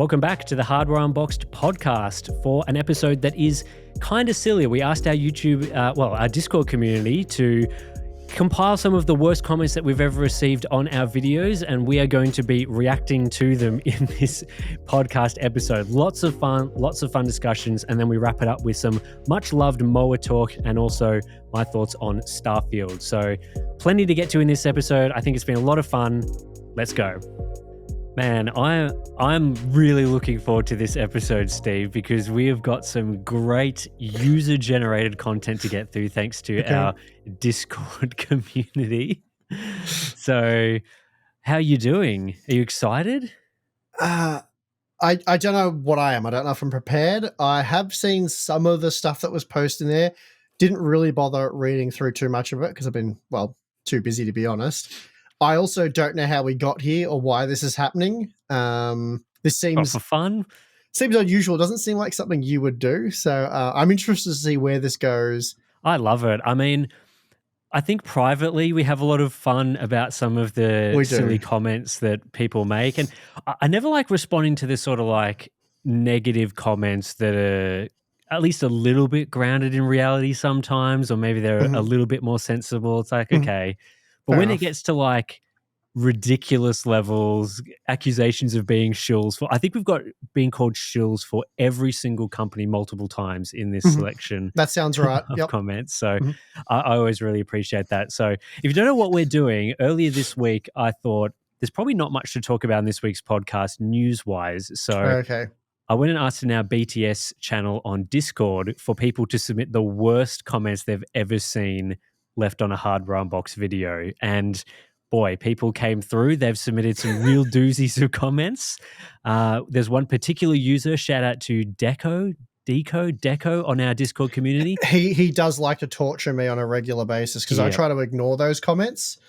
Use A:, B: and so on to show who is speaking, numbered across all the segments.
A: Welcome back to the Hardware Unboxed podcast for an episode that is kind of silly. We asked our our Discord community to compile some of the worst comments that we've ever received on our videos, and we are going to be reacting to them in this podcast episode. Lots of fun discussions, and then we wrap it up with some much loved mower talk and also my thoughts on Starfield. So plenty to get to in this episode. I think it's been a lot of fun. Let's go. Man, I'm really looking forward to this episode, Steve, because we have got some great user-generated content to get through thanks to our Discord community. So, how are you doing? Are you excited?
B: I don't know what I am. I don't know if I'm prepared. I have seen some of the stuff that was posted in there. Didn't really bother reading through too much of it because I've been, too busy to be honest. I also don't know how we got here or why this is happening. This seems
A: for fun.
B: Seems unusual. It doesn't seem like something you would do. So I'm interested to see where this goes.
A: I love it. I mean, I think privately we have a lot of fun about some of the silly comments that people make. And I never like responding to this sort of like negative comments that are at least a little bit grounded in reality sometimes, or maybe they're a little bit more sensible. It's like, okay. But when it gets to like ridiculous levels, accusations of being shills for, I think we've got being called shills for every single company multiple times in this selection.
B: That sounds right.
A: Of comments. So I always really appreciate that. So if you don't know what we're doing, earlier this week, I thought there's probably not much to talk about in this week's podcast news-wise. So I went and asked in our BTS channel on Discord for people to submit the worst comments they've ever seen left on a Hardware Unbox video. And boy, people came through. They've submitted some real doozies of comments. There's one particular user, shout out to Deco on our Discord community.
B: He does like to torture me on a regular basis because I try to ignore those comments.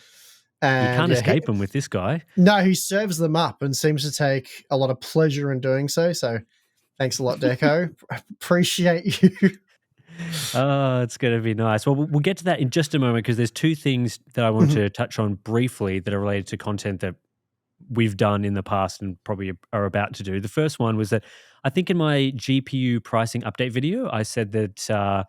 B: And
A: you can't escape him with this guy.
B: No, he serves them up and seems to take a lot of pleasure in doing so. So thanks a lot, Deco. Appreciate you.
A: Oh, it's going to be nice. Well, we'll get to that in just a moment because there's two things that I want to touch on briefly that are related to content that we've done in the past and probably are about to do. The first one was that I think in my GPU pricing update video, I said that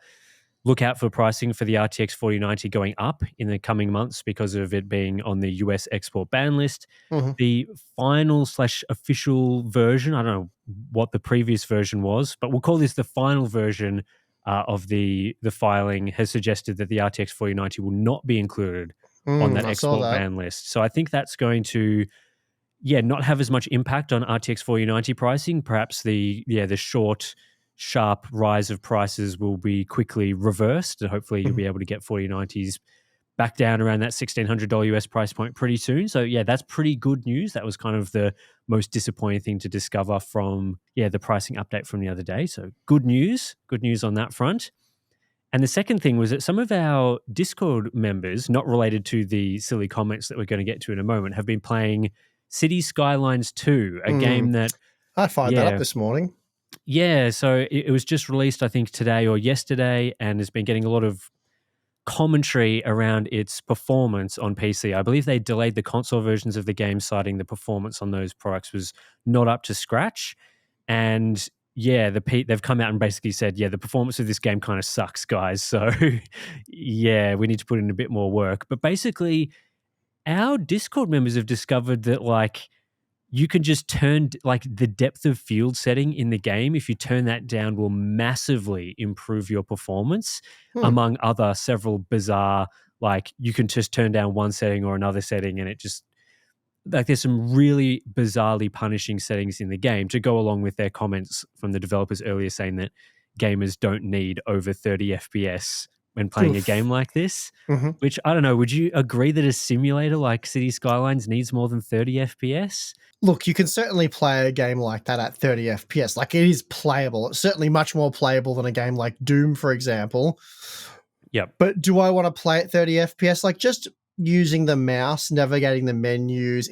A: look out for pricing for the RTX 4090 going up in the coming months because of it being on the US export ban list. The final / official version, I don't know what the previous version was, but we'll call this the final version of the filing, has suggested that the RTX 4090 will not be included on that export ban list. So I think that's going to, not have as much impact on RTX 4090 pricing. Perhaps the short, sharp rise of prices will be quickly reversed, and hopefully you'll be able to get 4090s back down around that $1,600 US price point pretty soon. So that's pretty good news. That was kind of the most disappointing thing to discover from the pricing update from the other day. So good news on that front. And the second thing was that some of our Discord members, not related to the silly comments that we're going to get to in a moment, have been playing Cities Skylines 2, a game that
B: I fired that up this morning.
A: Yeah, so it was just released, I think, today or yesterday, and has been getting a lot of commentary around its performance on PC. I believe they delayed the console versions of the game, citing the performance on those products was not up to scratch. And they've come out and basically said, the performance of this game kind of sucks, guys. So we need to put in a bit more work. But basically, our Discord members have discovered that you can just turn the depth of field setting in the game. If you turn that down, will massively improve your performance, among other several bizarre, you can just turn down one setting or another setting, and it just there's some really bizarrely punishing settings in the game to go along with their comments from the developers earlier saying that gamers don't need over 30 FPS when playing a game like this, which I don't know. Would you agree that a simulator like Cities Skylines needs more than 30 FPS?
B: Look, you can certainly play a game like that at 30 FPS. It is playable. It's certainly much more playable than a game like Doom, for example.
A: Yep.
B: But do I want to play at 30 FPS? Just using the mouse, navigating the menus,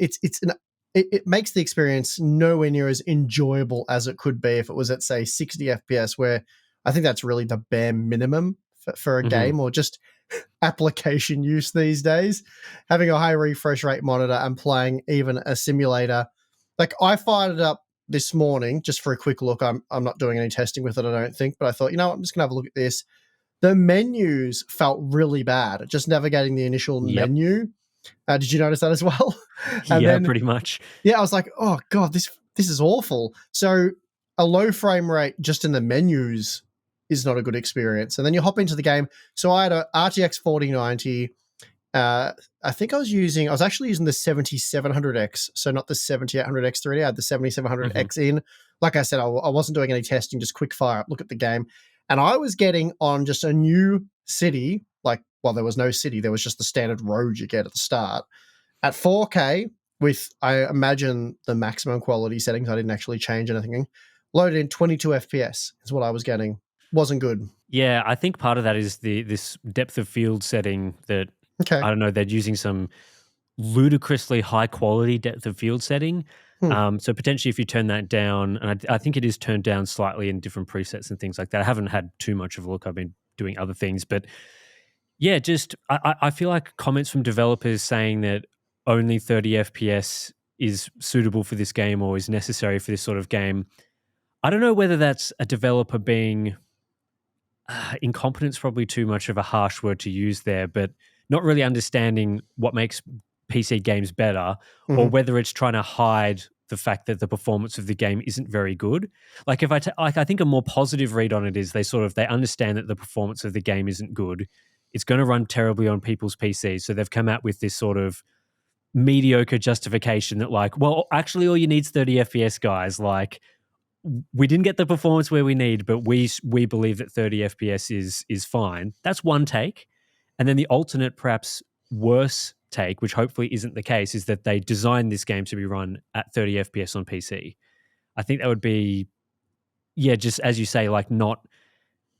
B: it makes the experience nowhere near as enjoyable as it could be if it was at, say, 60 FPS, where I think that's really the bare minimum for a game, or just application use these days. Having a high refresh rate monitor and playing even a simulator. I fired it up this morning just for a quick look. I'm not doing any testing with it, I don't think, but I thought, I'm just gonna have a look at this. The menus felt really bad. Just navigating the initial
A: Yep.
B: menu. Did you notice that as well? And
A: Yeah,
B: then
A: pretty much.
B: yeah, I was like, oh god, this is awful. So a low frame rate just in the menus is not a good experience. And then you hop into the game. So I had a RTX 4090. I think I was actually using the 7700X, so not the 7800X 3D. I had the
A: Mhm.
B: 7700X in. Like I said, I wasn't doing any testing, just quick fire up, look at the game. And I was getting on just a new city, there was no city, there was just the standard road you get at the start at 4K with, I imagine, the maximum quality settings. I didn't actually change anything. Loaded in 22 FPS is what I was getting. Wasn't good.
A: Yeah, I think part of that is this depth of field setting that
B: Okay.
A: I don't know, they're using some ludicrously high quality depth of field setting.
B: Hmm.
A: So potentially if you turn that down, and I think it is turned down slightly in different presets and things like that. I haven't had too much of a look. I've been doing other things, but yeah, just I feel like comments from developers saying that only 30 FPS is suitable for this game or is necessary for this sort of game. I don't know whether that's a developer being incompetent's probably too much of a harsh word to use there, but not really understanding what makes PC games better, or
B: Mm-hmm.
A: whether it's trying to hide the fact that the performance of the game isn't very good. Like if I think a more positive read on it is they understand that the performance of the game isn't good. It's going to run terribly on people's PCs, so they've come out with this sort of mediocre justification that like, well, actually all you need is 30 FPS guys. Like we didn't get the performance where we need, but we believe that 30 FPS is fine. That's one take. And then the alternate, perhaps worse take, which hopefully isn't the case, is that they designed this game to be run at 30 FPS on PC. I think that would be, yeah, just as you say, like not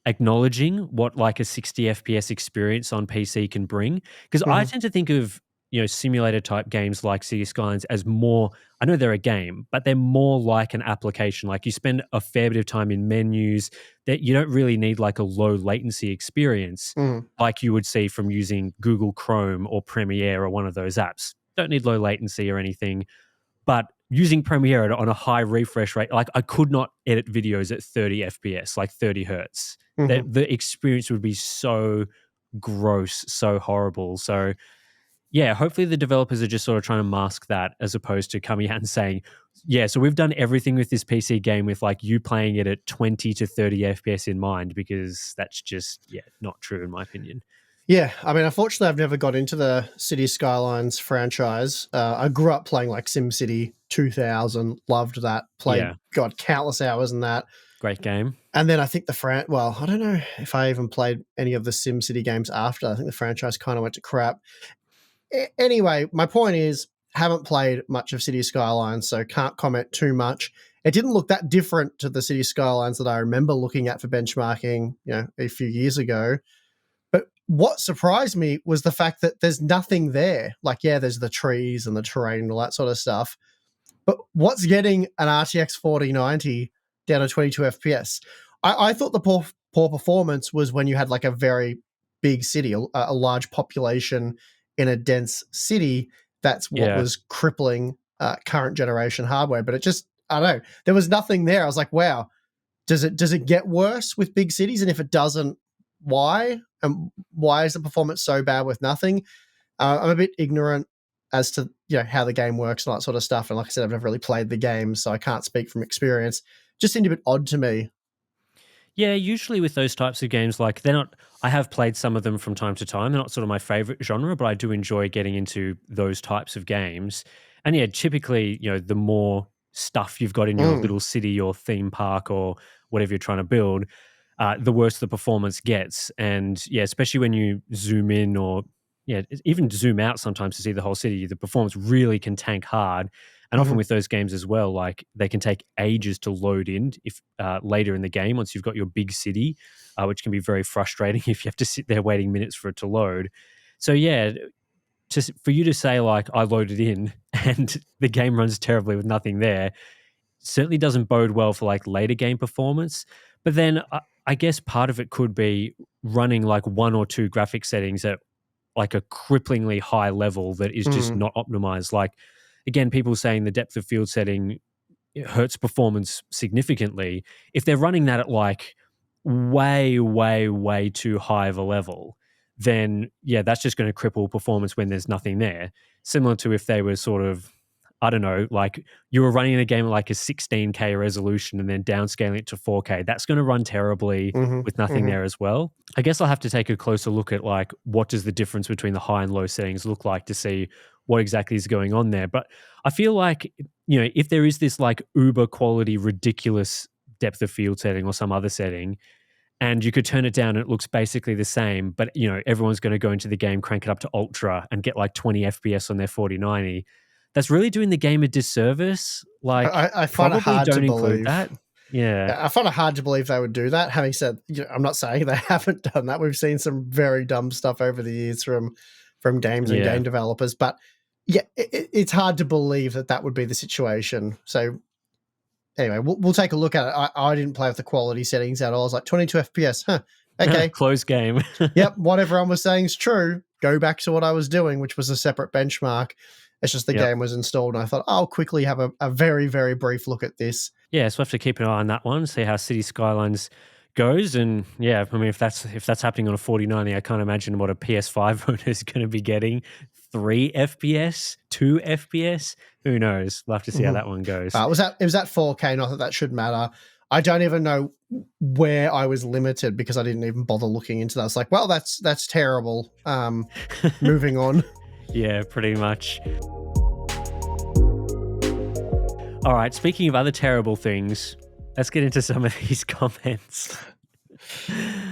A: acknowledging what like a 60 FPS experience on PC can bring. Because I
B: Mm-hmm.
A: tend to think of, simulator type games like Cities Skylines as more, I know they're a game, but they're more like an application. Like you spend a fair bit of time in menus that you don't really need like a low latency experience
B: Mm-hmm.
A: like you would see from using Google Chrome or Premiere or one of those apps. Don't need low latency or anything. But using Premiere on a high refresh rate, like I could not edit videos at 30 FPS, like 30 hertz.
B: Mm-hmm.
A: The experience would be so gross, so horrible. So yeah, hopefully the developers are just sort of trying to mask that as opposed to coming out and saying, yeah, so we've done everything with this PC game with like you playing it at 20 to 30 FPS in mind, because that's just, yeah, not true in my opinion.
B: Yeah, I mean, unfortunately, I've never got into the Cities Skylines franchise. I grew up playing like SimCity 2000, loved that, played
A: Yeah,
B: God countless hours in that.
A: great game.
B: And then I think well, I don't know if I even played any of the SimCity games after. I think the franchise kind of went to crap. Anyway, my point is, haven't played much of City Skylines, so can't comment too much. It didn't look that different to the City Skylines that I remember looking at for benchmarking, a few years ago. But what surprised me was the fact that there's nothing there. Like, yeah, there's the trees and the terrain and all that sort of stuff. But what's getting an RTX 4090 down to 22 FPS? I thought the poor performance was when you had like a very big city, a large population in a dense city. That's what
A: Yeah.
B: was crippling current generation hardware. But it just, I don't know. There was nothing there. I was like, wow, does it get worse with big cities? And if it doesn't, why? And why is the performance so bad with nothing? I'm a bit ignorant as to how the game works and all that sort of stuff. And like I said, I've never really played the game, so I can't speak from experience. Just seemed a bit odd to me.
A: Yeah, usually with those types of games, like they're not. I have played some of them from time to time. They're not sort of my favorite genre, but I do enjoy getting into those types of games. And yeah, typically, the more stuff you've got in your
B: Mm,
A: little city or theme park or whatever you're trying to build, the worse the performance gets. And yeah, especially when you zoom in or even zoom out sometimes to see the whole city, the performance really can tank hard. And often
B: mhm,
A: with those games as well, like they can take ages to load in if later in the game once you've got your big city, which can be very frustrating if you have to sit there waiting minutes for it to load. So yeah, for you to say like I loaded in and the game runs terribly with nothing there certainly doesn't bode well for like later game performance. But then I guess part of it could be running like one or two graphic settings at like a cripplingly high level that is just
B: mm,
A: not optimized. Like again, people saying the depth of field setting it hurts performance significantly. If they're running that at like way, way, way too high of a level, then yeah, that's just going to cripple performance when there's nothing there. Similar to if they were sort of, I don't know, like you were running a game at like a 16K resolution and then downscaling it to 4K. That's going to run terribly
B: Hmm.
A: with nothing
B: Hmm.
A: there as well. I guess I'll have to take a closer look at like what does the difference between the high and low settings look like to see what exactly is going on there. But I feel like, if there is this like uber quality, ridiculous depth of field setting or some other setting, and you could turn it down and it looks basically the same, but everyone's going to go into the game, crank it up to ultra and get like 20 FPS on their 4090. That's really doing the game a disservice. Like,
B: I find it
A: probably
B: hard to
A: don't include
B: believe.
A: that. Yeah.
B: I find it hard to believe they would do that. Having said, I'm not saying they haven't done that. We've seen some very dumb stuff over the years from games and
A: Yeah.
B: game developers, but yeah, it's hard to believe that would be the situation. So anyway, we'll take a look at it. I didn't play with the quality settings at all. I was like 22 FPS. Huh. Okay.
A: Close game.
B: Yep. What everyone was saying is true. Go back to what I was doing, which was a separate benchmark. It's just the
A: Yep.
B: game was installed, and I thought I'll quickly have a very, very brief look at this.
A: Yeah, so we have to keep an eye on that one, see how City Skylines goes. And yeah, I mean, if that's happening on a 4090, I can't imagine what a PS5 owner is going to be getting. 3 FPS, 2 FPS, who knows? We'll have to see how that one goes.
B: It was at 4K. Not that should matter. I don't even know where I was limited because I didn't even bother looking into that. I was like, well, that's terrible. Moving on.
A: Yeah, pretty much. All right, speaking of other terrible things, let's get into some of these comments.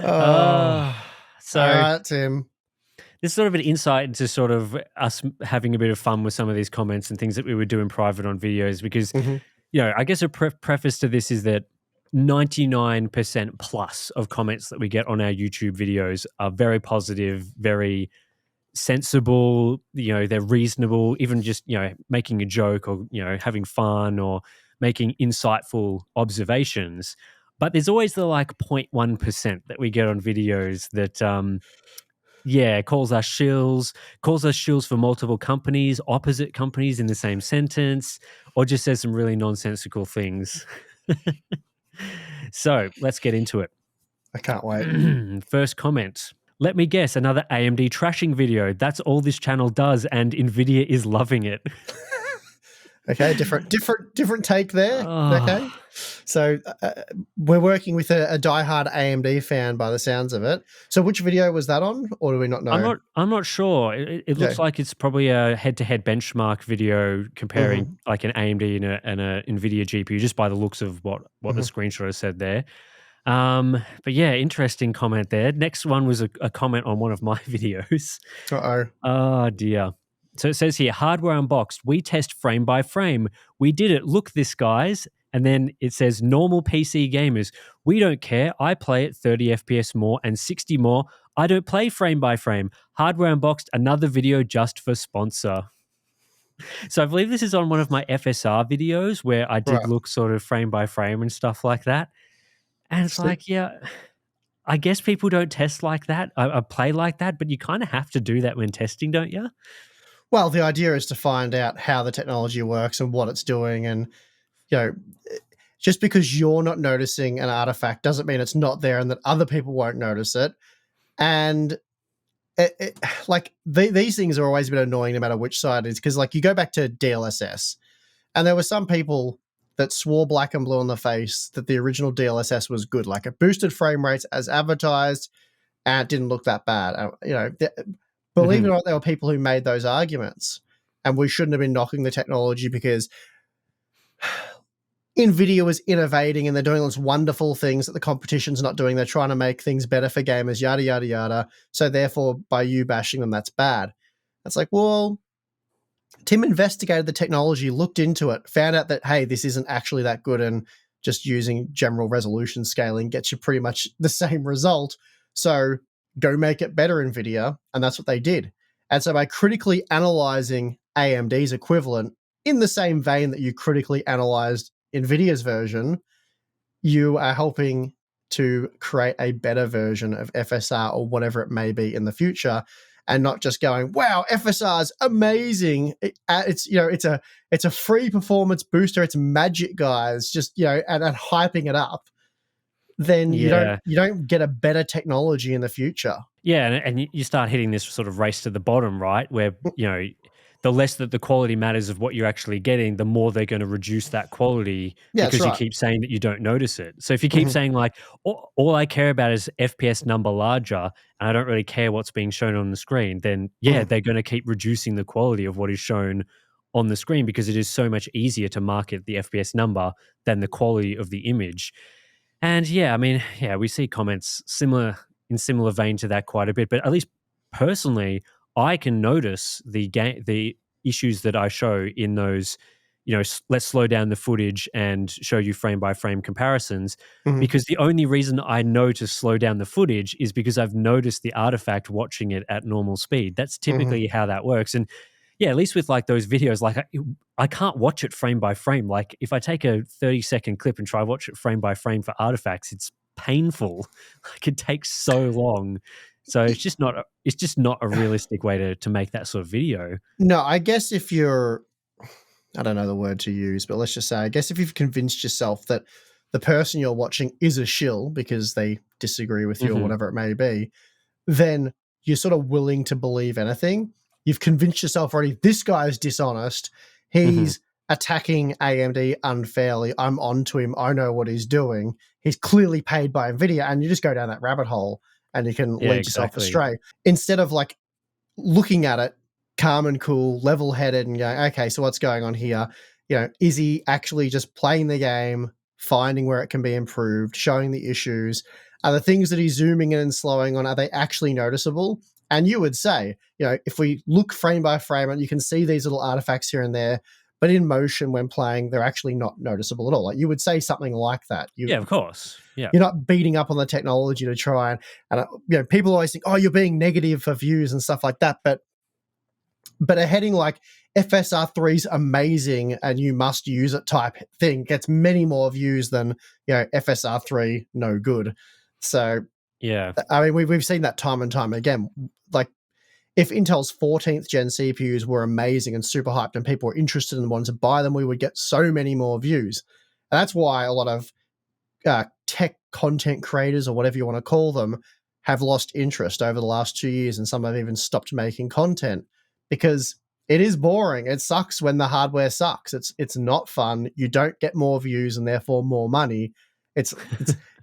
A: So
B: All right, Tim.
A: this is sort of an insight into sort of us having a bit of fun with some of these comments and things that we would do in private on videos because, I guess a preface to this is that 99% plus of comments that we get on our YouTube videos are very positive, very sensible, they're reasonable, even just, making a joke or, having fun or making insightful observations. But there's always the like 0.1% that we get on videos that, calls us shills for multiple companies, opposite companies in the same sentence, or just says some really nonsensical things. So let's get into it.
B: I can't wait.
A: First comment. Let me guess, another AMD trashing video. That's all this channel does, and Nvidia is loving it.
B: Okay, different take there.
A: Oh.
B: Okay, so we're working with a diehard AMD fan by the sounds of it. So which video was that on, or do we not know?
A: I'm not sure. It looks like it's probably a head-to-head benchmark video comparing like an AMD and a Nvidia GPU, just by the looks of what the screenshot has said there. But yeah, interesting comment there. Next one was a comment on one of my videos. Oh dear. So it says here, hardware unboxed. We test frame by frame. We did it. Look this, guys. And then it says normal PC gamers. We don't care. I play at 30 FPS more and 60 more. I don't play frame by frame. Hardware unboxed. Another video just for sponsor. So I believe this is on one of my FSR videos where I did look sort of frame by frame and stuff like that. And it's like, yeah, I guess people don't test like that. I play like that, but you kind of have to do that when testing, don't you?
B: Well, the idea is to find out how the technology works and what it's doing. And, just because you're not noticing an artifact doesn't mean it's not there and that other people won't notice it. And these things are always a bit annoying no matter which side it is. Because like you go back to DLSS and there were some people that swore black and blue on the face that the original DLSS was good. Like it boosted frame rates as advertised and it didn't look that bad. Believe it or not, there were people who made those arguments, and we shouldn't have been knocking the technology because NVIDIA was innovating and they're doing those wonderful things that the competition's not doing. They're trying to make things better for gamers, yada, yada, yada. So therefore, by you bashing them, that's bad. It's like, well, Tim investigated the technology, looked into it, found out that, hey, this isn't actually that good, and just using general resolution scaling gets you pretty much the same result. So go make it better, NVIDIA. And that's what they did. And so by critically analyzing AMD's equivalent in the same vein that you critically analyzed NVIDIA's version, you are helping to create a better version of FSR or whatever it may be in the future. and not just going, wow, FSR's amazing. It's a free performance booster. It's magic, guys. Just, and hyping it up. Then
A: Yeah.
B: you don't get a better technology in the future.
A: Yeah, and you start hitting this sort of race to the bottom, right? Where, the less that the quality matters of what you're actually getting, the more they're going to reduce that quality
B: Yeah, that's
A: because you
B: right.
A: keep saying that you don't notice it. So if you keep
B: Mhm,
A: saying like, all I care about is FPS number larger and I don't really care what's being shown on the screen, then yeah,
B: mhm.
A: they're going to keep reducing the quality of what is shown on the screen because it is so much easier to market the FPS number than the quality of the image. And yeah, I mean, yeah, we see comments similar vein to that quite a bit. But at least personally, I can notice the issues that I show in those, let's slow down the footage and show you frame by frame comparisons.
B: Mhm,
A: Because the only reason I know to slow down the footage is because I've noticed the artifact watching it at normal speed. That's
B: mhm.
A: typically how that works. And yeah, at least with like those videos, like I can't watch it frame by frame. Like if I take a 30-second clip and try watch it frame by frame for artifacts, it's painful. Like it takes so long. So it's just not a realistic way to make that sort of video.
B: No, I guess if you're, I don't know the word to use, but let's just say, I guess if you've convinced yourself that the person you're watching is a shill because they disagree with you or
A: Mhm.
B: whatever it may be, then you're sort of willing to believe anything. You've convinced yourself already, this guy is dishonest.
A: Mhm.
B: He's attacking AMD unfairly. I'm onto him. I know what he's doing. He's clearly paid by Nvidia. And you just go down that rabbit hole and you can
A: Yeah,
B: lead yourself
A: exactly.
B: astray. Instead of like looking at it calm and cool, level headed, and going, okay, so what's going on here? Is he actually just playing the game, finding where it can be improved, showing the issues? Are the things that he's zooming in and slowing on, are they actually noticeable? And you would say, if we look frame by frame, and you can see these little artifacts here and there, but in motion when playing, they're actually not noticeable at all. Like you would say something like that.
A: Yeah, of course. Yeah.
B: You're not beating up on the technology to try and people always think, oh, you're being negative for views and stuff like that. But a heading like FSR3 is amazing and you must use it type thing gets many more views than, FSR3 no good. So,
A: Yeah.
B: I mean, we've seen that time and time again. Like, if Intel's 14th gen CPUs were amazing and super hyped and people were interested and wanted to buy them, we would get so many more views. And that's why a lot of tech content creators or whatever you want to call them have lost interest over the last 2 years, and some have even stopped making content because it is boring. It sucks when the hardware sucks. It's not fun. You don't get more views and therefore more money. It's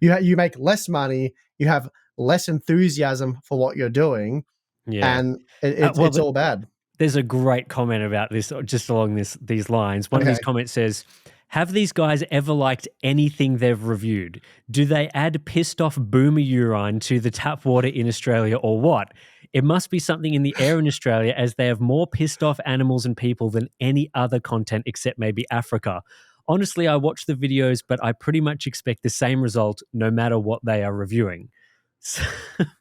B: you make less money. You have less enthusiasm for what you're doing,
A: Yeah.
B: and
A: Well,
B: it's all bad.
A: there's a great comment about this just along these lines. One of these
B: Okay,
A: comments says, "Have these guys ever liked anything they've reviewed? Do they add pissed off boomer urine to the tap water in Australia or what? It must be something in the air in Australia as they have more pissed off animals and people than any other content except maybe Africa. Honestly, I watch the videos, but I pretty much expect the same result no matter what they are reviewing." So,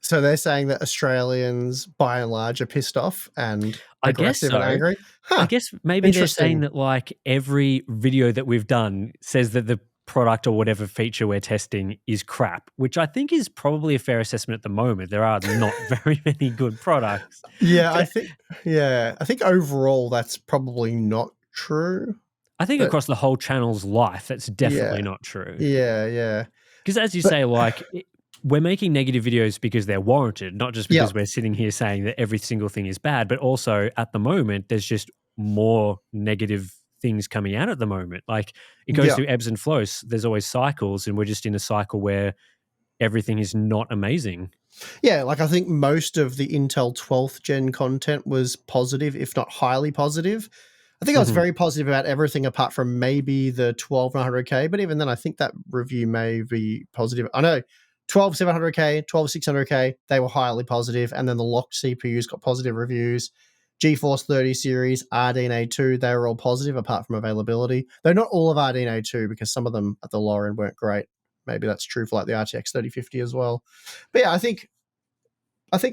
B: so they're saying that Australians, by and large, are pissed off and
A: I guess
B: aggressive and
A: so.
B: angry.
A: I
B: Huh?
A: guess maybe they're saying
B: Interesting.
A: that like every video that we've done says that the product or whatever feature we're testing is crap, which I think is probably a fair assessment at the moment. There are not very many good products.
B: Yeah,
A: But
B: I think overall that's probably not true,
A: I think
B: but
A: across the whole channel's life, that's
B: yeah.
A: definitely not true.
B: Yeah.
A: Because as you
B: But
A: say, like we're making negative videos because they're warranted, not just
B: yeah,
A: because we're sitting here saying that every single thing is bad, but also at the moment, there's just more negative things coming out at the moment. Like it goes
B: yeah.
A: through ebbs and flows. There's always cycles, and we're just in a cycle where everything is not amazing.
B: Yeah, like I think most of the Intel 12th gen content was positive, if not highly positive. I think I was
A: Mhm.
B: very positive about everything apart from maybe the 12900K, but even then I think that review may be positive. I know 12700K, 12600K, they were highly positive, and then the locked CPUs got positive reviews. GeForce 30 series, RDNA 2, they were all positive apart from availability. Though not all of RDNA 2 because some of them at the lower end weren't great. Maybe that's true for like the RTX 3050 as well. But yeah, I think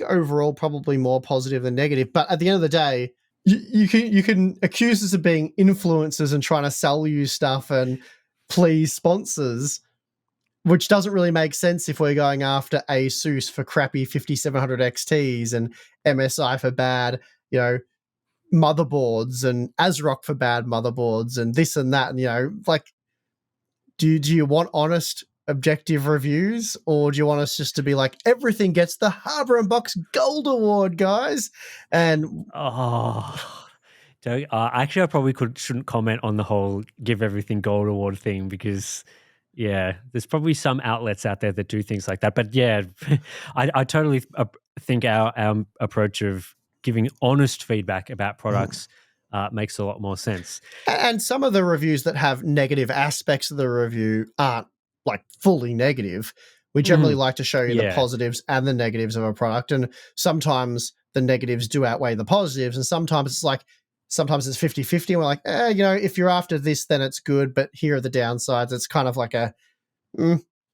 B: overall probably more positive than negative. But at the end of the day, you can accuse us of being influencers and trying to sell you stuff and please sponsors. which doesn't really make sense if we're going after Asus for crappy 5700 XTs and MSI for bad, motherboards and ASRock for bad motherboards and this and that. And, like, do you want honest, objective reviews, or do you want us just to be like, everything gets the Harbor and Box Gold Award, guys? And
A: Oh, actually, I probably shouldn't comment on the whole give everything gold award thing because, yeah, there's probably some outlets out there that do things like that. But yeah, I totally think our approach of giving honest feedback about products makes a lot more sense.
B: and some of the reviews that have negative aspects of the review aren't like fully negative. We generally
A: Mhm.
B: like to show you the
A: Yeah.
B: positives and the negatives of a product, and sometimes the negatives do outweigh the positives, and sometimes it's 50-50, and we're like, if you're after this, then it's good, but here are the downsides. It's kind of like a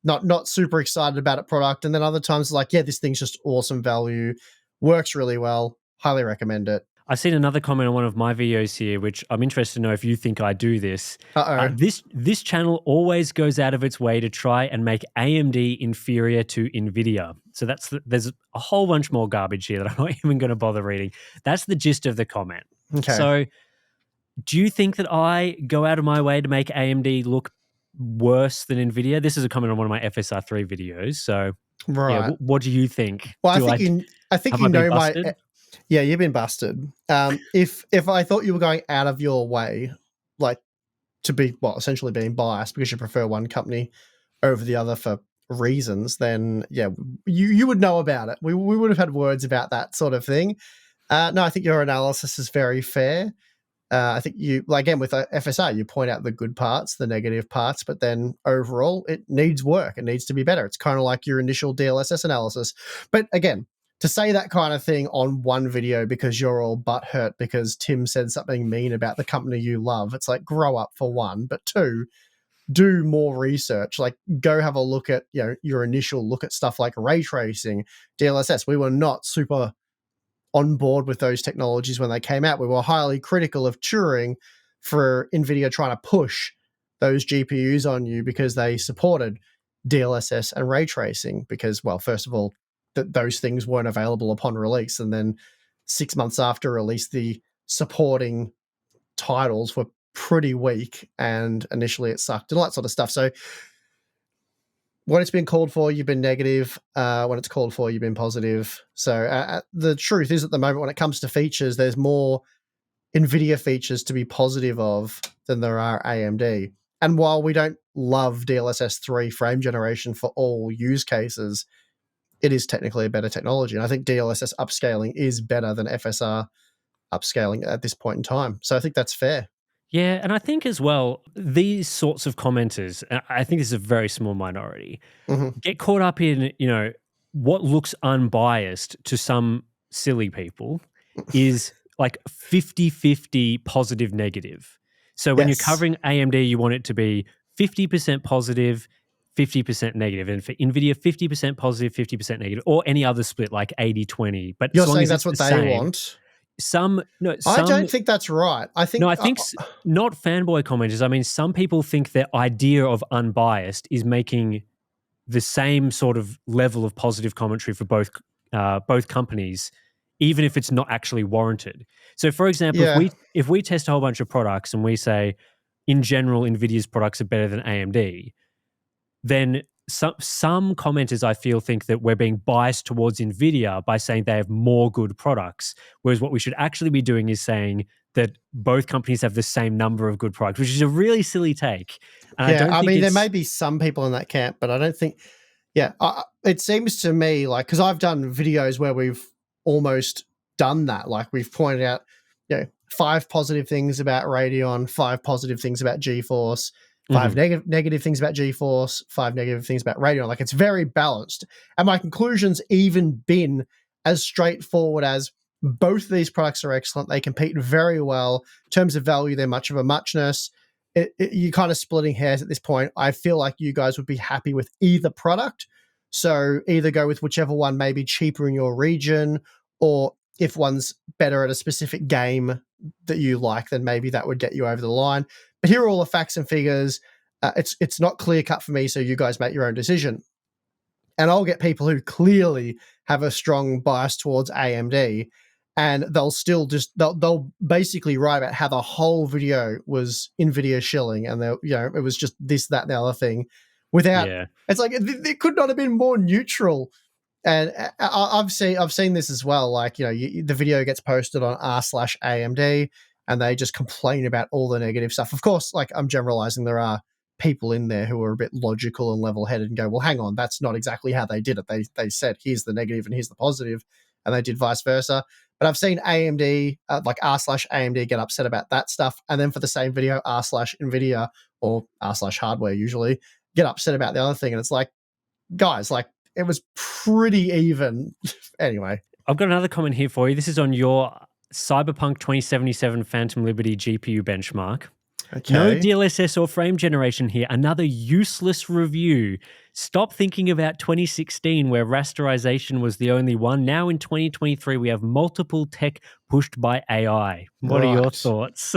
B: not super excited about it product. And then other times it's like, yeah, this thing's just awesome value, works really well, highly recommend it.
A: I've seen another comment on one of my videos here, which I'm interested to know if you think I do this.
B: Uh-oh.
A: This channel always goes out of its way to try and make AMD inferior to Nvidia. So there's a whole bunch more garbage here that I'm not even going to bother reading. That's the gist of the comment.
B: Okay.
A: So, do you think that I go out of my way to make AMD look worse than Nvidia? This is a comment on one of my FSR3 videos. So, yeah,
B: Right.
A: what do you think?
B: Well, I
A: Do
B: think
A: I
B: you I think
A: have
B: you
A: I been
B: know my
A: busted?
B: yeah, you've been busted. If I thought you were going out of your way, like, to be, well, essentially being biased because you prefer one company over the other for reasons, then yeah, you would know about it. We would have had words about that sort of thing. No, I think your analysis is very fair. I think you, like, again, with FSR, you point out the good parts, the negative parts, but then overall, it needs work. It needs to be better. It's kind of like your initial DLSS analysis. But again, to say that kind of thing on one video because you're all butthurt because Tim said something mean about the company you love, it's like, grow up, for one. But two, do more research. Like, go have a look at your initial look at stuff like ray tracing, DLSS. We were not super on board with those technologies when they came out. We were highly critical of Turing for NVIDIA trying to push those GPUs on you because they supported DLSS and ray tracing because, well, first of all, those things weren't available upon release. And then 6 months after release, the supporting titles were pretty weak and initially it sucked and all that sort of stuff. So when it's been called for, you've been negative. When it's called for, you've been positive. So the truth is, at the moment, when it comes to features, there's more NVIDIA features to be positive of than there are AMD. And while we don't love DLSS 3 frame generation for all use cases, it is technically a better technology. And I think DLSS upscaling is better than FSR upscaling at this point in time. So I think that's fair.
A: Yeah, and I think as well, these sorts of commenters, I think this is a very small minority,
B: Mm-hmm.
A: get caught up in, what looks unbiased to some silly people is like 50-50 positive negative. So when you're
B: Yes.
A: covering AMD, you want it to be 50% positive, 50% negative. And for NVIDIA, 50% positive, 50% negative, or any other split like 80-20. But as
B: You're
A: long
B: saying
A: as
B: that's
A: it's the
B: what they
A: same,
B: want.
A: some, no,
B: I
A: some
B: don't think that's right. I
A: no,
B: think
A: I think not fanboy commenters. I mean, some people think their idea of unbiased is making the same sort of level of positive commentary for both companies, even if it's not actually warranted. So, for example,
B: yeah.
A: if we test a whole bunch of products and we say, in general, Nvidia's products are better than AMD, then some commenters I feel think that we're being biased towards Nvidia by saying they have more good products, whereas what we should actually be doing is saying that both companies have the same number of good products, which is a really silly take. And I
B: Yeah,
A: don't
B: I
A: think
B: mean, there may
A: it's
B: be some people in that camp, but I don't think. Yeah, it seems to me like, because I've done videos where we've almost done that. Like, we've pointed out, 5 positive things about Radeon, 5 positive things about GeForce, five
A: Mhm.
B: negative things about GeForce, 5 negative things about Radeon. Like, it's very balanced, and my conclusions even been as straightforward as both of these products are excellent. They compete very well in terms of value. They're much of a muchness. You're kind of splitting hairs at this point. I feel like you guys would be happy with either product. So either go with whichever one may be cheaper in your region, or if one's better at a specific game that you like, then maybe that would get you over the line. But here are all the facts and figures. It's not clear cut for me, so you guys make your own decision. And I'll get people who clearly have a strong bias towards AMD, and they'll still just they'll basically write about how the whole video was NVIDIA shilling, and it was just this, that, and the other thing. Without
A: Yeah.
B: It's like it could not have been more neutral. And I've seen this as well. Like, the video gets posted on r/AMD, and they just complain about all the negative stuff. Of course, like, I'm generalizing. There are people in there who are a bit logical and level-headed and go, well, hang on, that's not exactly how they did it. They said, here's the negative and here's the positive, and they did vice versa. But I've seen AMD, like r/AMD, get upset about that stuff, and then for the same video, r/NVIDIA, or r/hardware usually, get upset about the other thing. And it's like, guys, like, it was pretty even. Anyway.
A: I've got another comment here for you. This is on your Cyberpunk 2077 Phantom Liberty GPU benchmark.
B: Okay.
A: No DLSS or frame generation here. Another useless review. Stop thinking about 2016 where rasterization was the only one. Now in 2023, we have multiple tech pushed by AI. What are your thoughts?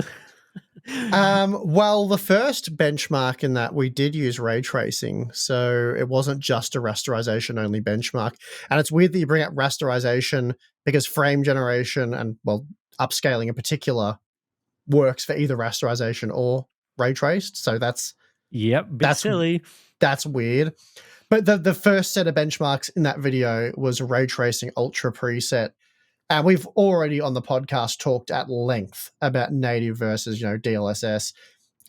B: Well, the first benchmark in that, we did use ray tracing, so it wasn't just a rasterization only benchmark. And it's weird that you bring up rasterization, because frame generation and, well, upscaling in particular works for either rasterization or ray traced. So that's
A: silly.
B: That's weird. But the first set of benchmarks in that video was ray tracing ultra preset. And we've already on the podcast talked at length about native versus, DLSS.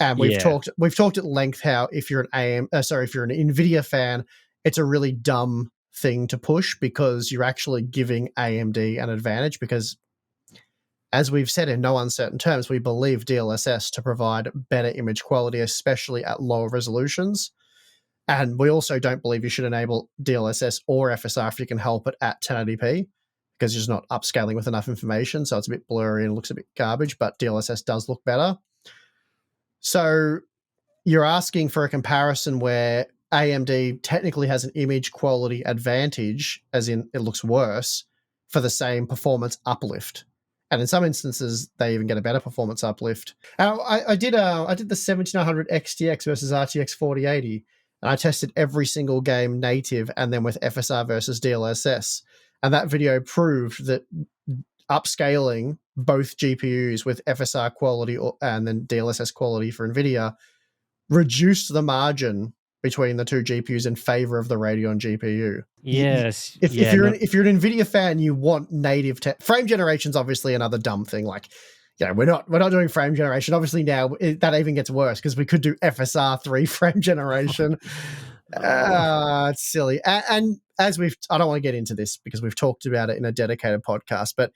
B: And we've talked at length how if you're an NVIDIA fan, it's a really dumb thing to push, because you're actually giving AMD an advantage, because, as we've said in no uncertain terms, we believe DLSS to provide better image quality, especially at lower resolutions. And we also don't believe you should enable DLSS or FSR if you can help it at 1080p, because you're just not upscaling with enough information. So it's a bit blurry and looks a bit garbage, but DLSS does look better. So you're asking for a comparison where AMD technically has an image quality advantage, as in it looks worse, for the same performance uplift. And in some instances, they even get a better performance uplift. I did the 7900 XTX versus RTX 4080, and I tested every single game native and then with FSR versus DLSS. And that video proved that upscaling both GPUs with FSR quality and then DLSS quality for NVIDIA reduced the margin between the two GPUs in favor of the Radeon GPU.
A: Yes.
B: If you're an NVIDIA fan, you want native frame generation's obviously another dumb thing. Like, we're not doing frame generation. Obviously now that even gets worse, because we could do FSR 3 frame generation. It's silly. And as I don't want to get into this because we've talked about it in a dedicated podcast, but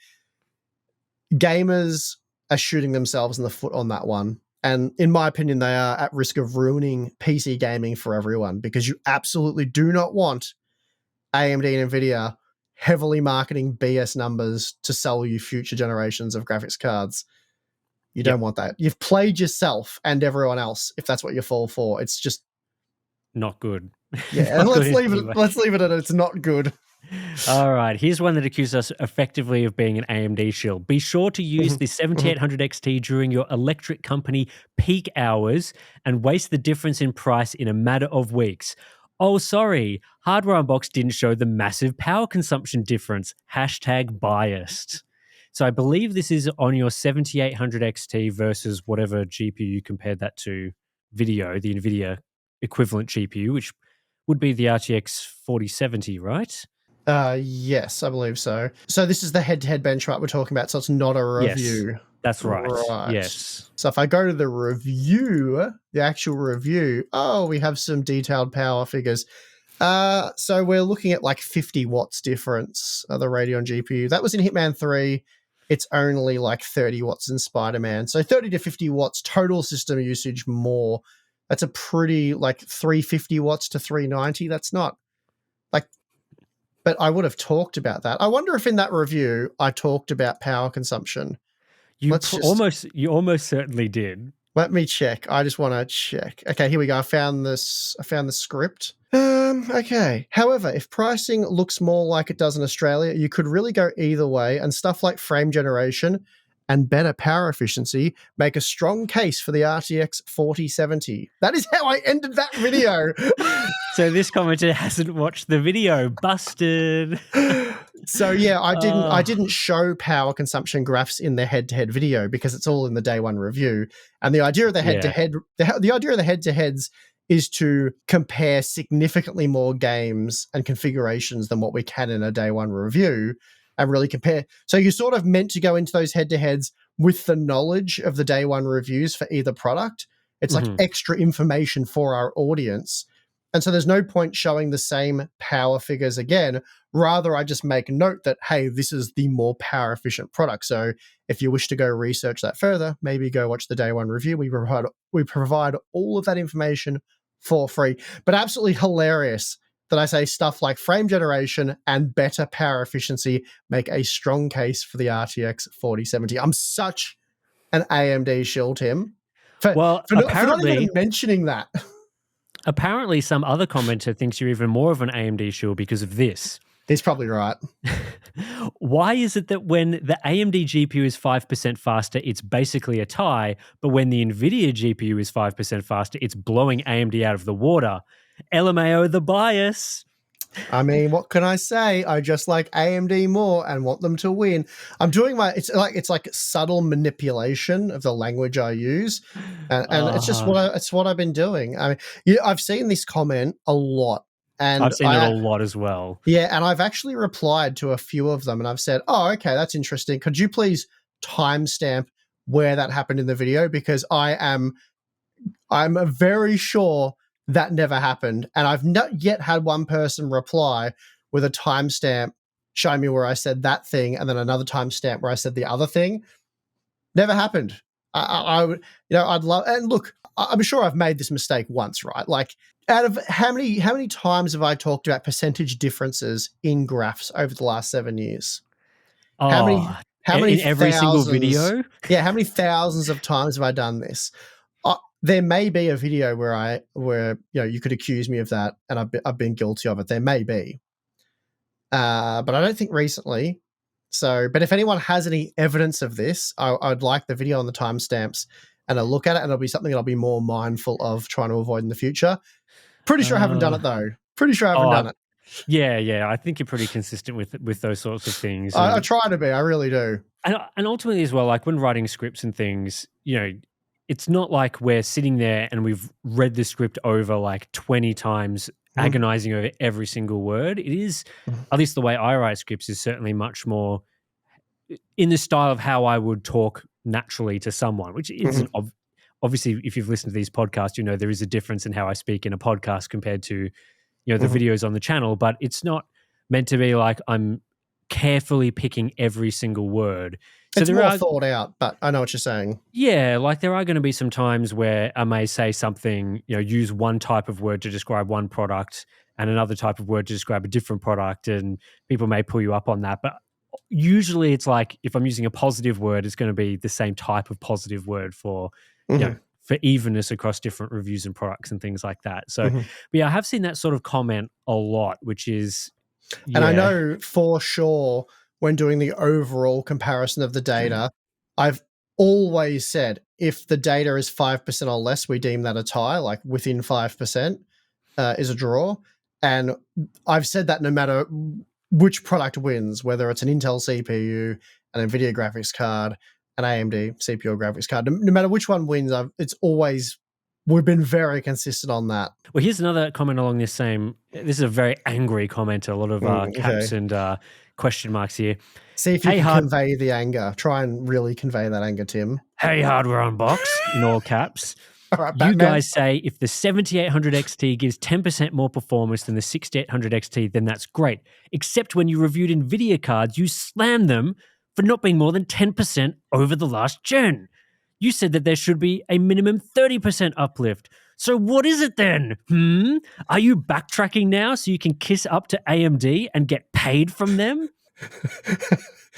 B: gamers are shooting themselves in the foot on that one. And in my opinion, they are at risk of ruining PC gaming for everyone, because you absolutely do not want AMD and NVIDIA heavily marketing BS numbers to sell you future generations of graphics cards. You don't want that. You've played yourself and everyone else if that's what you fall for. It's just
A: not good.
B: Yeah, let's leave it at it's not good.
A: All right, here's one that accuses us effectively of being an AMD shill. Be sure to use the 7800 XT during your electric company peak hours and waste the difference in price in a matter of weeks. Oh, sorry, Hardware Unboxed didn't show the massive power consumption difference. #biased. So I believe this is on your 7800 XT versus whatever GPU you compared that to video, the NVIDIA equivalent GPU, which would be the RTX 4070, right?
B: Yes, I believe so. So this is the head-to-head benchmark we're talking about, so it's not a review.
A: Yes, that's right. Yes.
B: So if I go to the review, the actual review, we have some detailed power figures. So we're looking at like 50 watts difference of the Radeon GPU. That was in Hitman 3. It's only like 30 watts in Spider-Man. So 30 to 50 watts total system usage more. That's a pretty, like, 350 watts to 390. That's not like, but I would have talked about that. I wonder if in that review I talked about power consumption.
A: You almost certainly did.
B: Let me check. I just want to check. Okay, here we go. I found the script. Okay. However, if pricing looks more like it does in Australia, you could really go either way, and stuff like frame generation and better power efficiency make a strong case for the RTX 4070. That is how I ended that video.
A: So this commenter hasn't watched the video. Busted.
B: So yeah, I
A: Oh.
B: didn't show power consumption graphs in the head-to-head video because it's all in the day one review. And the idea of the head-to-head, the idea of the head-to-heads is to compare significantly more games and configurations than what we can in a day one review, and really compare. So you're sort of meant to go into those head-to-heads with the knowledge of the day one reviews for either product. It's like extra information for our audience. And so there's no point showing the same power figures again. Rather, I just make note that, hey, this is the more power efficient product. So if you wish to go research that further, maybe go watch the day one review. We provide all of that information for free. But absolutely hilarious that I say stuff like frame generation and better power efficiency make a strong case for the RTX 4070. I'm such an AMD shill, Tim. For not even mentioning that.
A: Apparently, some other commenter thinks you're even more of an AMD shill because of this.
B: He's probably right.
A: Why is it that when the AMD GPU is 5% faster, it's basically a tie, but when the NVIDIA GPU is 5% faster, it's blowing AMD out of the water? LMAO the bias.
B: I mean, what can I say? I just like AMD more and want them to win. I'm doing it's like subtle manipulation of the language I use, and it's just what I've been doing. I mean, I've seen this comment a lot, and
A: I've seen it a lot as well.
B: Yeah, and I've actually replied to a few of them, and I've said, "Oh, okay, that's interesting. Could you please timestamp where that happened in the video? Because I'm very sure that never happened. And I've not yet had one person reply with a timestamp showing me where I said that thing and then another timestamp where I said the other thing. Never happened. I would, I'd love, and look, I'm sure I've made this mistake once, right? Like, out of how many times have I talked about percentage differences in graphs over the last 7 years? How many
A: in every single video?
B: Yeah, how many thousands of times have I done this? There may be a video where you could accuse me of that, and I've been guilty of it. There may be, but I don't think recently. So, but if anyone has any evidence of this, I'd like the video on the timestamps and a look at it, and it'll be something I'll be more mindful of trying to avoid in the future. Pretty sure I haven't done it though. Pretty sure I haven't done it.
A: Yeah. I think you're pretty consistent with those sorts of things.
B: I try to be. I really do.
A: And ultimately as well, like when writing scripts and things, it's not like we're sitting there and we've read the script over like 20 times, agonizing over every single word. It is, at least the way I write scripts is certainly much more in the style of how I would talk naturally to someone, which isn't obviously, if you've listened to these podcasts, there is a difference in how I speak in a podcast compared to, the videos on the channel, but it's not meant to be like I'm carefully picking every single word. So
B: it's more thought out, but I know what you're saying.
A: Yeah, like there are going to be some times where I may say something, use one type of word to describe one product and another type of word to describe a different product, and people may pull you up on that. But usually it's like if I'm using a positive word, it's going to be the same type of positive word for, for evenness across different reviews and products and things like that. So, but yeah, I have seen that sort of comment a lot, which is...
B: And I know for sure when doing the overall comparison of the data, I've always said if the data is 5% or less, we deem that a tie, like within 5% is a draw. And I've said that no matter which product wins, whether it's an Intel CPU, an NVIDIA graphics card, an AMD CPU or graphics card, no matter which one wins, we've been very consistent on that.
A: Well, here's another comment along this same. This is a very angry comment. A lot of caps and question marks here.
B: See if you can convey the anger. Try and really convey that anger, Tim.
A: Hey, Hardware Unbox, in all caps.
B: All right,
A: you guys say if the 7800 XT gives 10% more performance than the 6800 XT, then that's great. Except when you reviewed NVIDIA cards, you slammed them for not being more than 10% over the last gen. You said that there should be a minimum 30% uplift. So what is it then? Are you backtracking now so you can kiss up to AMD and get paid from them?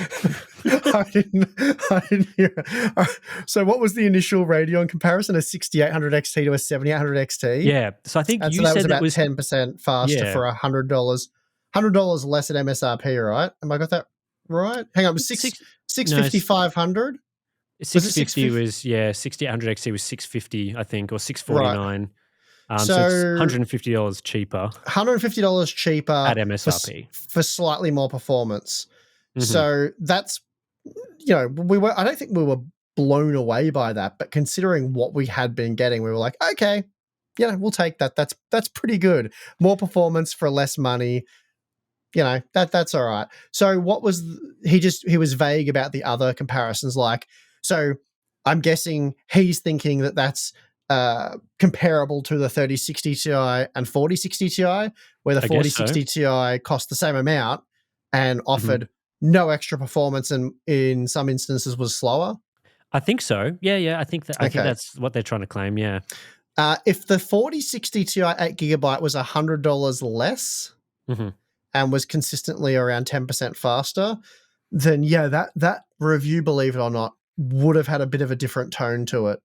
B: I didn't hear it. So what was the initial Radeon comparison? A 6800 XT to a 7800 XT?
A: Yeah. So I think you
B: that
A: said
B: was about 10% faster for $100. $100 less at MSRP, right? Am I got that right? Hang on, 650, 500? Was it
A: 650
B: 650?
A: was 6800 XT was 650, I think, or
B: Right.
A: 649. So it's
B: So
A: $150 cheaper
B: $150 cheaper
A: at MSRP.
B: for slightly more performance.
A: Mhm.
B: So that's, I don't think we were blown away by that, but considering what we had been getting, we were like, okay, we'll take that. That's pretty good. More performance for less money. That's all right. So what was he was vague about the other comparisons, like, so I'm guessing he's thinking that that's comparable to the 3060 Ti and 4060 Ti, where the
A: I guess so.
B: 4060 Ti cost the same amount and
A: Mhm.
B: offered no extra performance, and in some instances was slower.
A: I think so. Yeah, I think
B: Okay.
A: that's what they're trying to claim, yeah.
B: If the 4060 Ti 8 GB was $100 less
A: Mhm.
B: and was consistently around 10% faster, then yeah, that review, believe it or not, would have had a bit of a different tone to it.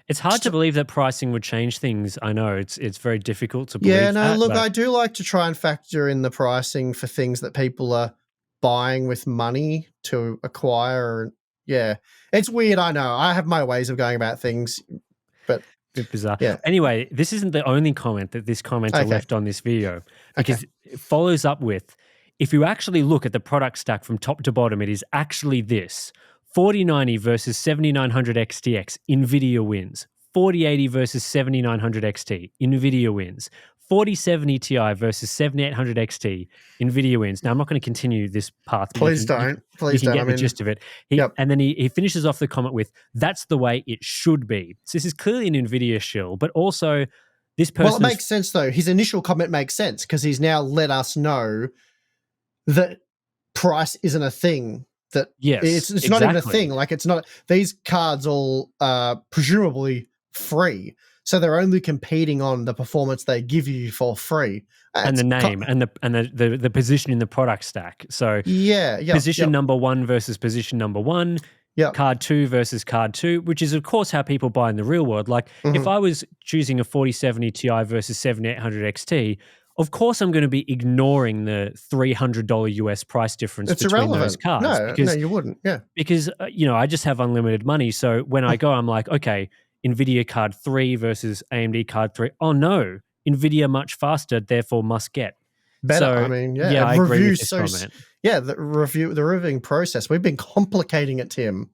A: It's hard
B: Just
A: to believe that pricing would change things. I know, it's very difficult to
B: yeah,
A: believe
B: no,
A: that,
B: look,
A: but
B: I do like to try and factor in the pricing for things that people are buying with money to acquire. Yeah, it's weird. I know. I have my ways of going about things, but
A: bit bizarre.
B: yeah.
A: Anyway, this isn't the only comment that this commenter
B: Okay.
A: left on this video,
B: Okay.
A: because it follows up with, if you actually look at the product stack from top to bottom, it is actually this: 4090 versus 7900 XTX, Nvidia wins. 4080 versus 7900 XT, Nvidia wins. 4070 Ti versus 7800 XT, Nvidia wins. Now, I'm not going to continue this path, but you
B: Please
A: can you
B: don't.
A: can you
B: Please
A: can
B: don't. I
A: get the
B: mean,
A: gist of it.
B: yep.
A: He finishes off the comment with, "That's the way it should be." So this is clearly an Nvidia shill, but also this
B: Well, it
A: person's
B: makes sense though. His initial comment makes sense because he's now let us know that price isn't a thing. That
A: yes,
B: it's not even a thing.
A: exactly,
B: Like, it's not, these cards all presumably free, so they're only competing on the performance they give you for free.
A: and
B: It's
A: the name and the position in the product stack. So
B: yeah, yep,
A: position
B: yep,
A: number one versus position number one,
B: yep.
A: card two versus card two, which is of course how people buy in the real world. Like if
B: Mhm.
A: I was choosing a 4070 Ti versus 7800 XT, of course I'm going to be ignoring the $300 US price difference
B: It's
A: between those
B: irrelevant.
A: cards
B: No, no, you wouldn't. Yeah,
A: I just have unlimited money. So when I go, I'm like, okay, Nvidia card 3 versus AMD card 3. Oh no, Nvidia much faster, therefore must get.
B: better. I
A: So
B: mean, yeah,
A: yeah, I agree with
B: reviews
A: this
B: so.
A: comment.
B: Yeah, the reviewing process. We've been complicating it, Tim.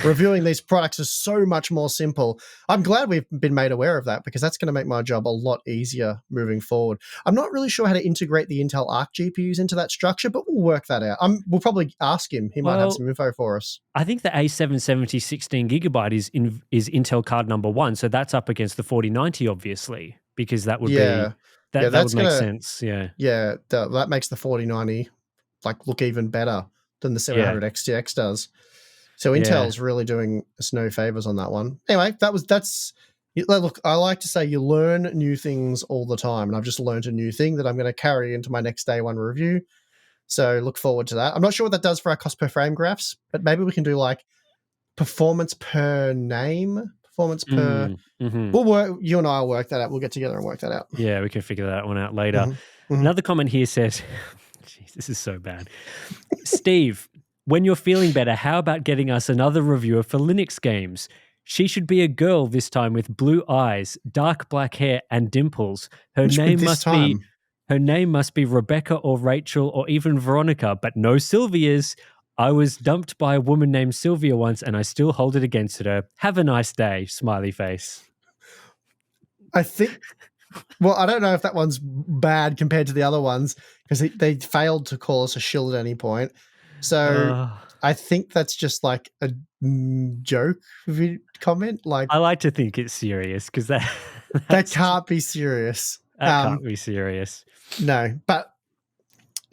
B: Reviewing these products is so much more simple. I'm glad we've been made aware of that because that's going to make my job a lot easier moving forward. I'm not really sure how to integrate the Intel Arc GPUs into that structure, but we'll work that out. We'll probably ask him. He might have
A: Well,
B: some info for us.
A: I think the A770 16 GB is Intel card number 1, so that's up against the 4090 obviously, because that would be
B: Yeah. Yeah,
A: that
B: that's
A: would make
B: going to,
A: sense. Yeah.
B: yeah, that makes the 4090 like look even better than the
A: Yeah.
B: 700 XTX does. So
A: Yeah.
B: Intel's really doing us no favors on that one. Anyway, that's look. I like to say you learn new things all the time, and I've just learned a new thing that I'm going to carry into my next day one review. So look forward to that. I'm not sure what that does for our cost per frame graphs, but maybe we can do like performance per name, performance per.
A: Mm, mhm.
B: We'll work. You and I will work that out. We'll get together and work that out.
A: Yeah, we can figure that one out later.
B: Hmm. Hmm.
A: Another comment here says, "Jeez, this is so bad." Steve, when you're feeling better, how about getting us another reviewer for Linux games? She should be a girl this time with blue eyes, dark black hair, and dimples. Her
B: Which mean
A: name
B: this
A: must be
B: time.
A: her name must be Rebecca or Rachel or even Veronica, but no Sylvia's. I was dumped by a woman named Sylvia once, and I still hold it against her. Have a nice day, smiley face.
B: I think. Well, I don't know if that one's bad compared to the other ones because they failed to call us a shill at any point. So
A: Uh,
B: I think that's just like a joke comment. Like,
A: I like to think it's serious because
B: that
A: that's
B: can't be serious.
A: that can't be serious.
B: No, but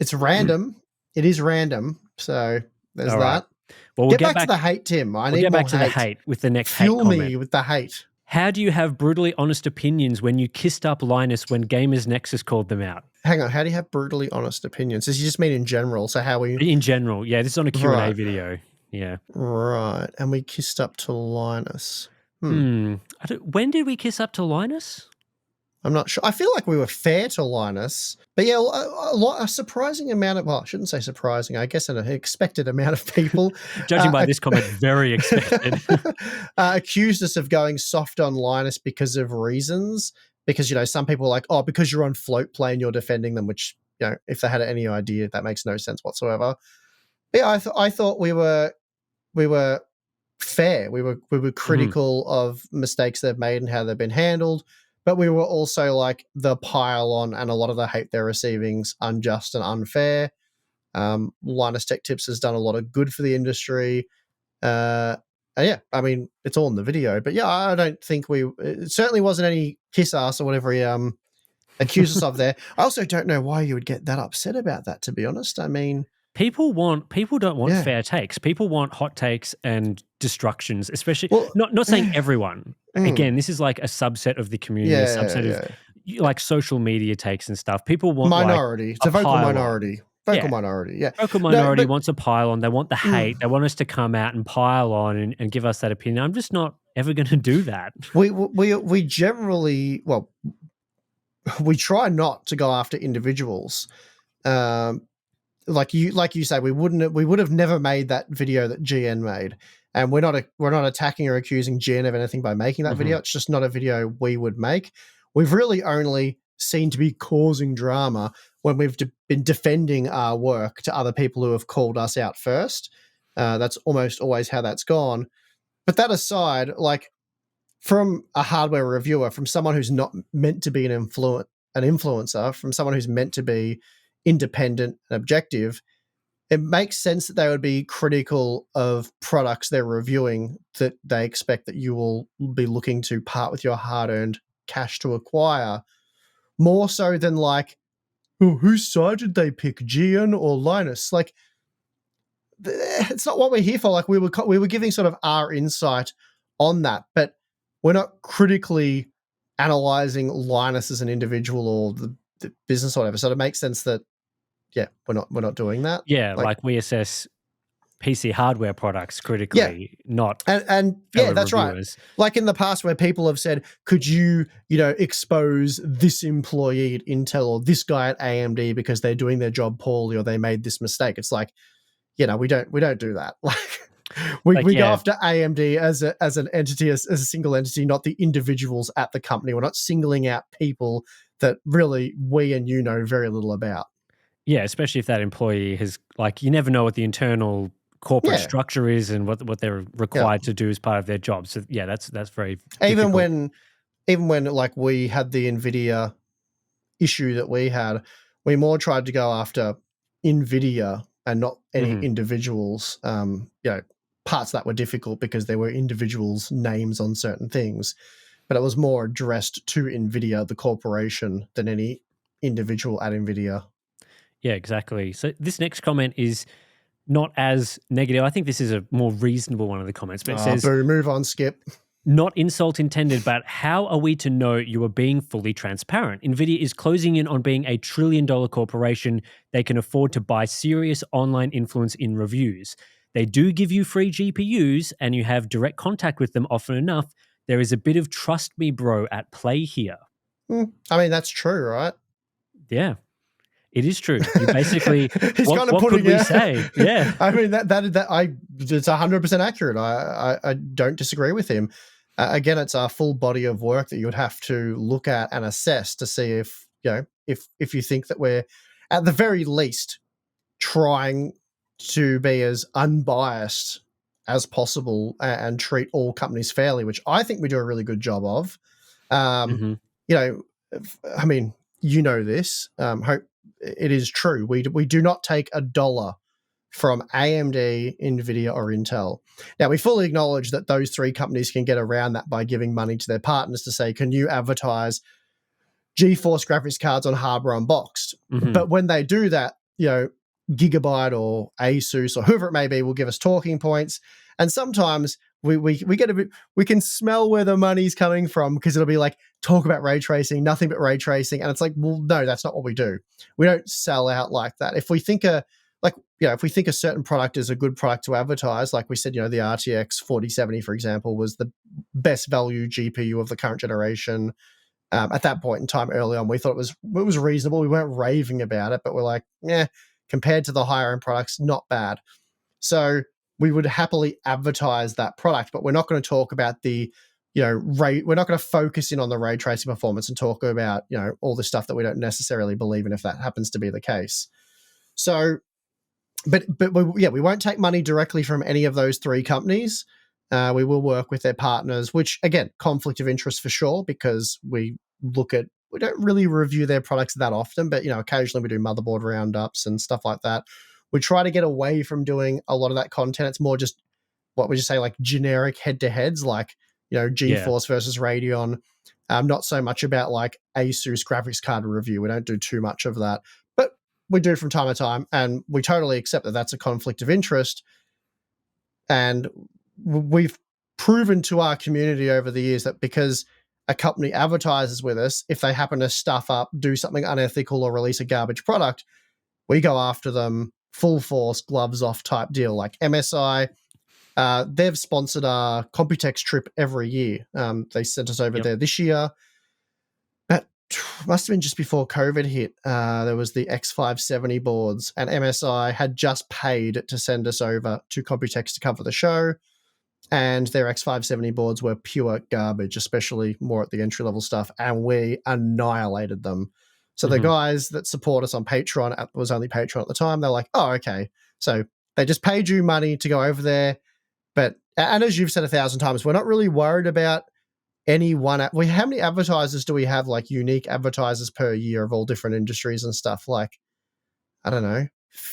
B: it's random. It is random. So there's
A: All right.
B: that.
A: Well,
B: Get back to the hate, Tim. I
A: we'll
B: need
A: get back
B: more
A: to the
B: hate.
A: hate with the next hate
B: Fuel
A: comment.
B: me with the hate.
A: How do you have brutally honest opinions when you kissed up Linus when Gamers Nexus called them out?
B: Hang on. How do you have brutally honest opinions? Does you just mean in general? So how we
A: In general, yeah, this is on a Q&A
B: right?
A: video. Yeah.
B: Right. And we kissed up to Linus.
A: When did we kiss up to Linus?
B: I'm not sure. I feel like we were fair to Linus, but yeah, a surprising amount of, well, I shouldn't say surprising, I guess an expected amount of people.
A: Judging by this comment, very expected.
B: Accused us of going soft on Linus because of reasons. Because, some people are like, oh, because you're on float plane, you're defending them, which, if they had any idea, that makes no sense whatsoever. But yeah, I thought we were fair. We were critical of mistakes they've made and how they've been handled, but we were also like the pile on and a lot of the hate they're receiving's unjust and unfair. Linus Tech Tips has done a lot of good for the industry. And yeah, I mean, it's all in the video, but yeah, I don't think it certainly wasn't any kiss ass or whatever he accused us of there. I also don't know why you would get that upset about that, to be honest. I mean,
A: people don't want fair takes. People want hot takes and destructions, especially not saying everyone. Again, this is like a subset of the community, a subset of like social media takes and stuff. People want
B: minority. It's a vocal minority.
A: Minority, yeah. Vocal minority wants a pile on. They want the hate. They want us to come out and pile on and give us that opinion. I'm just not ever going to do that.
B: We generally, we try not to go after individuals. Like you say, we would have never made that video that GN made, and we're not attacking or accusing GN of anything by making that video. It's just not a video we would make. We've really only seen to be causing drama when we've been defending our work to other people who have called us out first. That's almost always how that's gone. But that aside, like from a hardware reviewer, from someone who's not meant to be an influencer, from someone who's meant to be independent and objective, it makes sense that they would be critical of products they're reviewing that they expect that you will be looking to part with your hard-earned cash to acquire, more so than like, oh, whose side did they pick, Gian or Linus? Like, it's not what we're here for. Like, we were giving sort of our insight on that, but we're not critically analyzing Linus as an individual or the business or whatever. So it makes sense that, yeah, we're not doing that.
A: Yeah, like we assess PC hardware products critically, not
B: and yeah, that's
A: reviewers.
B: Right. Like in the past where people have said, could you expose this employee at Intel or this guy at AMD because they're doing their job poorly or they made this mistake? It's like, we don't do that. Like we go after AMD as an entity, as a single entity, not the individuals at the company. We're not singling out people that really we and know very little about.
A: Yeah, especially if that employee has, like, you never know what the internal corporate structure is and what they're required to do as part of their job. So yeah, that's very
B: even
A: difficult.
B: when like we had the NVIDIA issue that we had, we more tried to go after NVIDIA and not any individuals. Parts that were difficult because there were individuals' names on certain things, but it was more addressed to NVIDIA, the corporation, than any individual at NVIDIA.
A: Yeah, exactly. So this next comment is not as negative. I think this is a more reasonable one of the comments, but it says,
B: boo, move on, Skip.
A: Not insult intended, but how are we to know you are being fully transparent? NVIDIA is closing in on being a $1 trillion corporation. They can afford to buy serious online influence in reviews. They do give you free GPUs and you have direct contact with them often enough. There is a bit of trust me, bro, at play here.
B: I mean, that's true, right?
A: Yeah. It is true. You basically, what could we say? Yeah.
B: I mean, it's 100% accurate. I don't disagree with him. Again, it's a full body of work that you would have to look at and assess to see if you think that we're at the very least trying to be as unbiased as possible and treat all companies fairly, which I think we do a really good job of. I mean, this. Hope it is true. We do not take $1 from AMD, NVIDIA, or Intel. Now, we fully acknowledge that those three companies can get around that by giving money to their partners to say, can you advertise GeForce graphics cards on Hardware Unboxed? But when they do that, Gigabyte or Asus or whoever it may be will give us talking points. And sometimes we get a bit, we can smell where the money's coming from because it'll be like, talk about ray tracing, nothing but ray tracing. And it's like, well, no, that's not what we do. We don't sell out like that. If we think a certain product is a good product to advertise, like we said, the RTX 4070, for example, was the best value GPU of the current generation. At that point in time, early on, we thought it was reasonable. We weren't raving about it, but we're like, yeah, compared to the higher end products, not bad. So we would happily advertise that product, but we're not going to talk about the, we're not going to focus in on the ray tracing performance and talk about, all the stuff that we don't necessarily believe in if that happens to be the case. So, but we won't take money directly from any of those three companies. We will work with their partners, which again, conflict of interest for sure, because we don't really review their products that often, but occasionally we do motherboard roundups and stuff like that. We try to get away from doing a lot of that content. It's more just what would you say, like generic head-to-heads, like GeForce versus Radeon. Not so much about like Asus graphics card review. We don't do too much of that, but we do from time to time, and we totally accept that that's a conflict of interest. And we've proven to our community over the years that because a company advertises with us, if they happen to stuff up, do something unethical, or release a garbage product, we go after them full force, gloves off type deal. Like MSI, they've sponsored our Computex trip every year. They sent us over there this year. That must have been just before COVID hit. There was the X570 boards, and MSI had just paid to send us over to Computex to cover the show. And their X570 boards were pure garbage, especially more at the entry-level stuff, and we annihilated them. So the guys that support us on Patreon, it was only Patreon at the time, they're like, oh, okay. So they just paid you money to go over there. And as you've said 1,000 times, we're not really worried about any one. How many advertisers do we have, like unique advertisers per year of all different industries and stuff? Like, I don't know.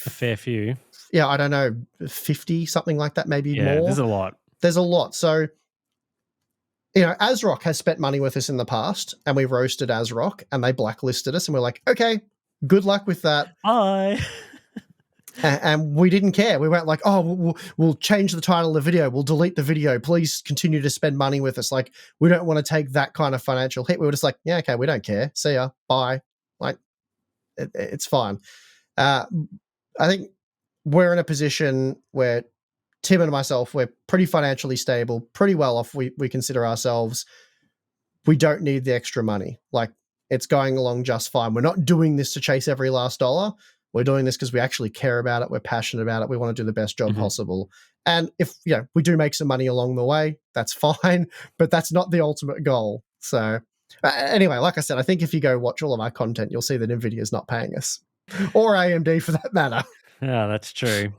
A: A fair few.
B: Yeah, I don't know, 50, something like that, maybe more.
A: There's a lot.
B: There's a lot. So, ASRock has spent money with us in the past, and we roasted ASRock, and they blacklisted us, and we're like, okay, good luck with that.
A: Bye.
B: And we didn't care. We weren't like, oh, we'll change the title of the video. We'll delete the video. Please continue to spend money with us. Like, we don't want to take that kind of financial hit. We were just like, yeah, okay, we don't care. See ya. Bye. Like, it's fine. I think we're in a position where Tim and myself, we're pretty financially stable, pretty well off. We consider ourselves. We don't need the extra money. Like, it's going along just fine. We're not doing this to chase every last dollar. We're doing this because we actually care about it. We're passionate about it. We want to do the best job possible. And if we do make some money along the way, that's fine. But that's not the ultimate goal. So anyway, like I said, I think if you go watch all of our content, you'll see that NVIDIA is not paying us, or AMD for that matter.
A: Yeah, that's true.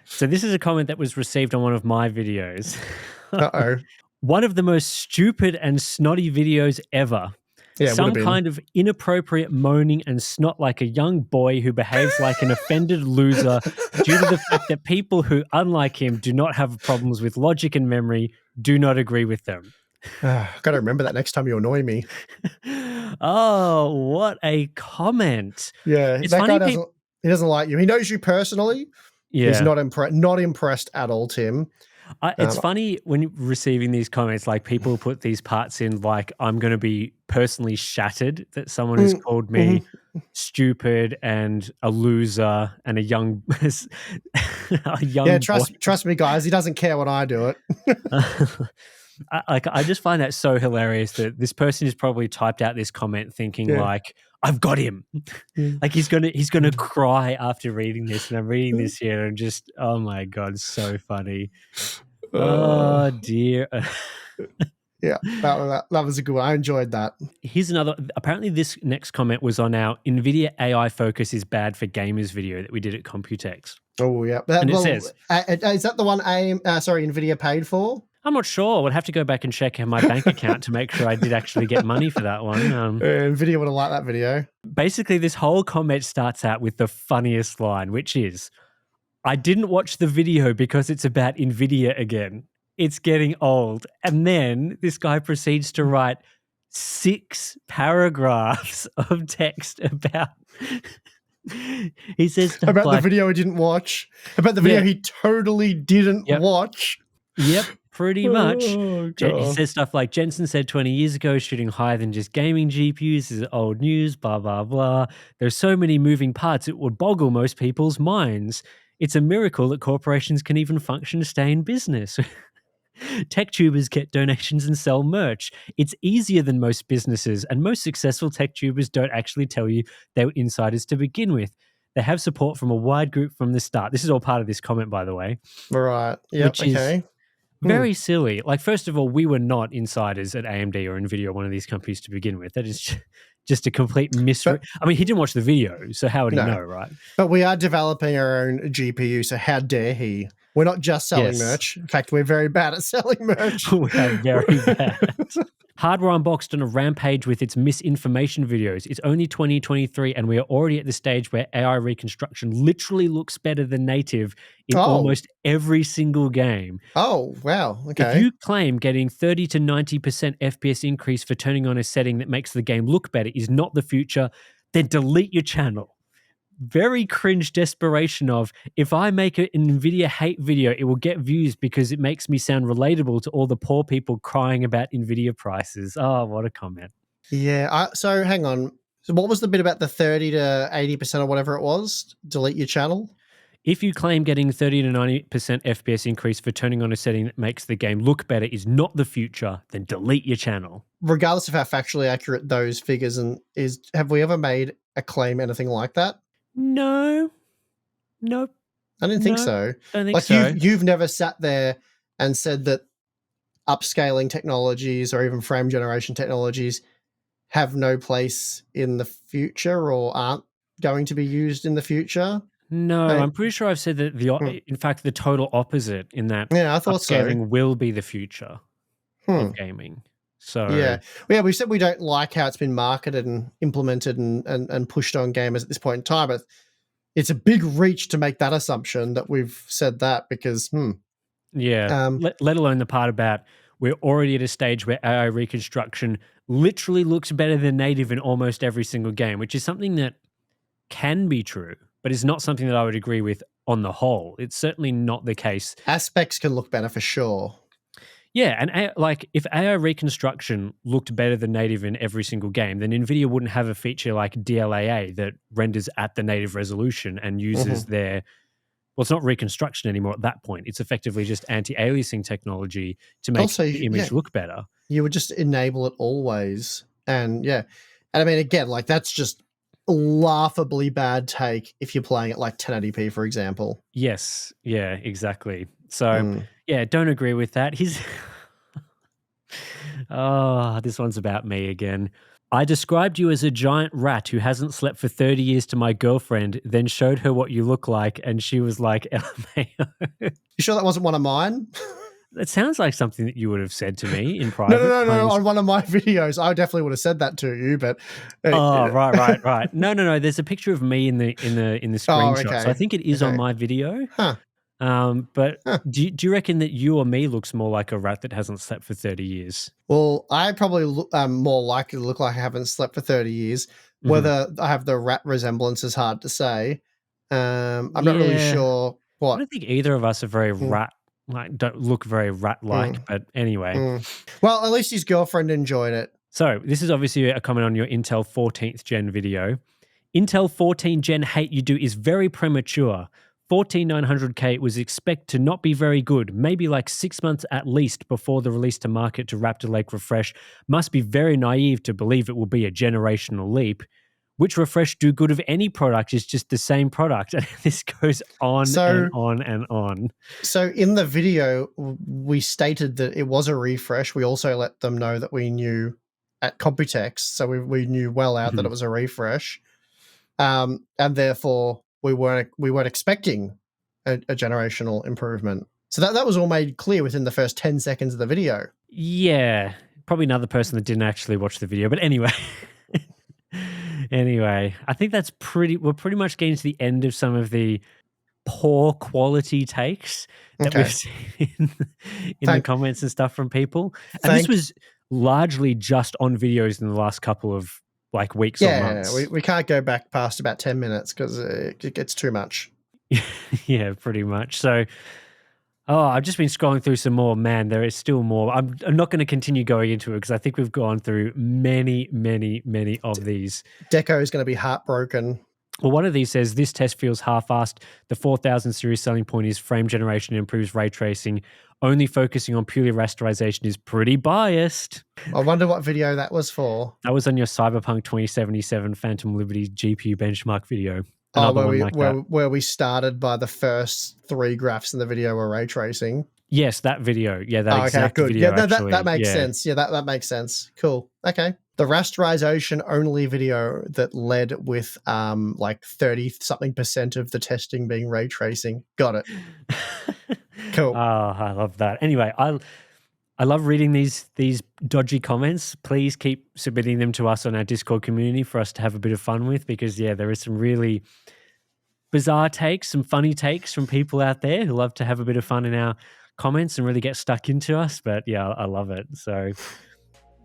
A: So this is a comment that was received on one of my videos.
B: Uh-oh.
A: One of the most stupid and snotty videos ever.
B: Yeah,
A: some kind of inappropriate moaning and snot like a young boy who behaves like an offended loser due to the fact that people who, unlike him, do not have problems with logic and memory, do not agree with them.
B: Got to remember that next time you annoy me.
A: Oh, what a comment.
B: Yeah, it's that guy he doesn't like you. He knows you personally. Yeah. He's not impressed at all, Tim.
A: It's funny when receiving these comments, like people put these parts in, like I'm going to be personally shattered that someone has called me stupid and a loser and a young
B: Yeah, trust me, guys. He doesn't care when I do it.
A: I just find that so hilarious that this person has probably typed out this comment thinking like, I've got him. Like he's gonna cry after reading this, and I'm reading this here and just, oh my God, so funny. Oh dear.
B: Yeah, that was a good one. I enjoyed that.
A: Here's another. Apparently, this next comment was on our NVIDIA AI focus is bad for gamers video that we did at Computex.
B: Oh yeah,
A: and it says,
B: is that the one NVIDIA paid for?
A: I'm not sure. We'll have to go back and check my bank account to make sure I did actually get money for that one.
B: NVIDIA would have liked that video.
A: Basically, this whole comment starts out with the funniest line, which is, I didn't watch the video because it's about NVIDIA again. It's getting old. And then this guy proceeds to write 6 paragraphs of text about... he says stuff
B: about
A: like,
B: the video he didn't watch. About the video he totally didn't watch.
A: Yep, pretty much. He says stuff like, Jensen said 20 years ago, shooting higher than just gaming GPUs is old news, blah, blah, blah. There's so many moving parts, it would boggle most people's minds. It's a miracle that corporations can even function to stay in business. Tech tubers get donations and sell merch. It's easier than most businesses, and most successful tech tubers don't actually tell you they were insiders to begin with. They have support from a wide group from the start. This is all part of this comment, by the way,
B: Right. Yep.
A: which is
B: Okay.
A: very silly. Like, first of all, we were not insiders at AMD or Nvidia, or one of these companies to begin with. That is just a complete mystery.
B: But
A: I mean, he didn't watch the video, so how would he
B: no.
A: know, right?
B: But we are developing our own GPU, so how dare he? We're not just selling
A: Yes.
B: merch. In fact, we're very bad at selling merch.
A: We are very bad. Hardware Unboxed on a rampage with its misinformation videos. It's only 2023, and we are already at the stage where AI reconstruction literally looks better than native in
B: Oh.
A: almost every single game.
B: Oh, wow.
A: If
B: Okay.
A: you claim getting 30 to 90% FPS increase for turning on a setting that makes the game look better is not the future, then delete your channel. Very cringe desperation of, if I make an NVIDIA hate video, it will get views because it makes me sound relatable to all the poor people crying about NVIDIA prices. Oh, what a comment.
B: Yeah. So hang on. So what was the bit about the 30 to 80% or whatever it was? Delete your channel?
A: If you claim getting 30 to 90% FPS increase for turning on a setting that makes the game look better is not the future, then delete your channel.
B: Regardless of how factually accurate those figures have we ever made a claim anything like that?
A: No. Nope.
B: I didn't think so.
A: Don't think
B: Like
A: so.
B: you've never sat there and said that upscaling technologies or even frame generation technologies have no place in the future or aren't going to be used in the future.
A: No, I'm pretty sure I've said that in fact, the total opposite, in that
B: Yeah, I thought so.
A: upscaling will be the future of gaming. So
B: Yeah, we said we don't like how it's been marketed and implemented and pushed on gamers at this point in time, but it's a big reach to make that assumption that we've said that because
A: yeah, let alone the part about we're already at a stage where AI reconstruction literally looks better than native in almost every single game, which is something that can be true, but is not something that I would agree with on the whole. It's certainly not the case.
B: aspects can look better for sure.
A: Yeah, and like, if AI reconstruction looked better than native in every single game, then NVIDIA wouldn't have a feature like DLAA that renders at the native resolution and uses their, well, it's not reconstruction anymore at that point. It's effectively just anti-aliasing technology to make
B: Also,
A: the image look better.
B: You would just enable it always. And yeah. And I mean, again, like that's just laughably bad take if you're playing at like 1080p, for example.
A: Yes. Yeah, exactly. So, yeah, don't agree with that. Oh, this one's about me again. I described you as a giant rat who hasn't slept for 30 years to my girlfriend, then showed her what you look like, and she was like, LMAO.
B: You sure that wasn't one of mine?
A: That sounds like something that you would have said to me in private.
B: No. On one of my videos, I definitely would have said that to you, but
A: oh, right. No. There's a picture of me in the screenshot,
B: okay.
A: so I think it is on my video.
B: Huh.
A: But do you reckon that you or me looks more like a rat that hasn't slept for 30 years?
B: Well, I probably look more likely to look like I haven't slept for 30 years. Whether I have the rat resemblance is hard to say. I'm not really sure what.
A: I don't think either of us are very don't look very rat-like, but anyway.
B: Well, at least his girlfriend enjoyed it.
A: So this is obviously a comment on your Intel 14th gen video. Intel 14 gen hate you do is very premature. 14900K was expected to not be very good, maybe like 6 months at least before the release to market to Raptor Lake refresh. Must be very naive to believe it will be a generational leap. Which refresh do good of any product is just the same product. And this goes on and on and on.
B: So in the video, we stated that it was a refresh. We also let them know that we knew at Computex, so we knew well out that it was a refresh. And therefore we weren't expecting a generational improvement. So that was all made clear within the first 10 seconds of the video.
A: Yeah, probably another person that didn't actually watch the video, but anyway. Anyway, I think we're pretty much getting to the end of some of the poor quality takes that we've seen in the comments and stuff from people. And this was largely just on videos in the last couple of like weeks or months.
B: Yeah, we can't go back past about 10 minutes because it gets too much.
A: Yeah, pretty much. So, I've just been scrolling through some more. Man, there is still more. I'm not going to continue going into it because I think we've gone through many of these.
B: Deco is going to be heartbroken.
A: Well, one of these says this test feels half-assed. The 4000 series selling point is frame generation improves ray tracing. Only focusing on purely rasterization is pretty biased.
B: I wonder what video that was for.
A: That was on your Cyberpunk 2077 Phantom Liberty GPU benchmark video.
B: Oh,
A: Another one like that.
B: where we started by the first 3 graphs in the video were ray tracing.
A: Yes, that video. Yeah, that
B: Oh, okay,
A: exact
B: good.
A: video.
B: Yeah,
A: actually.
B: that makes sense. Yeah, that makes sense. Cool. Okay. The rasterization only video that led with like 30 something percent of the testing being ray tracing. Got it. Cool.
A: Oh, I love that. Anyway, I love reading these dodgy comments. Please keep submitting them to us on our Discord community for us to have a bit of fun with, because yeah, there is some really bizarre takes, some funny takes from people out there who love to have a bit of fun in our comments and really get stuck into us. But yeah, I love it. So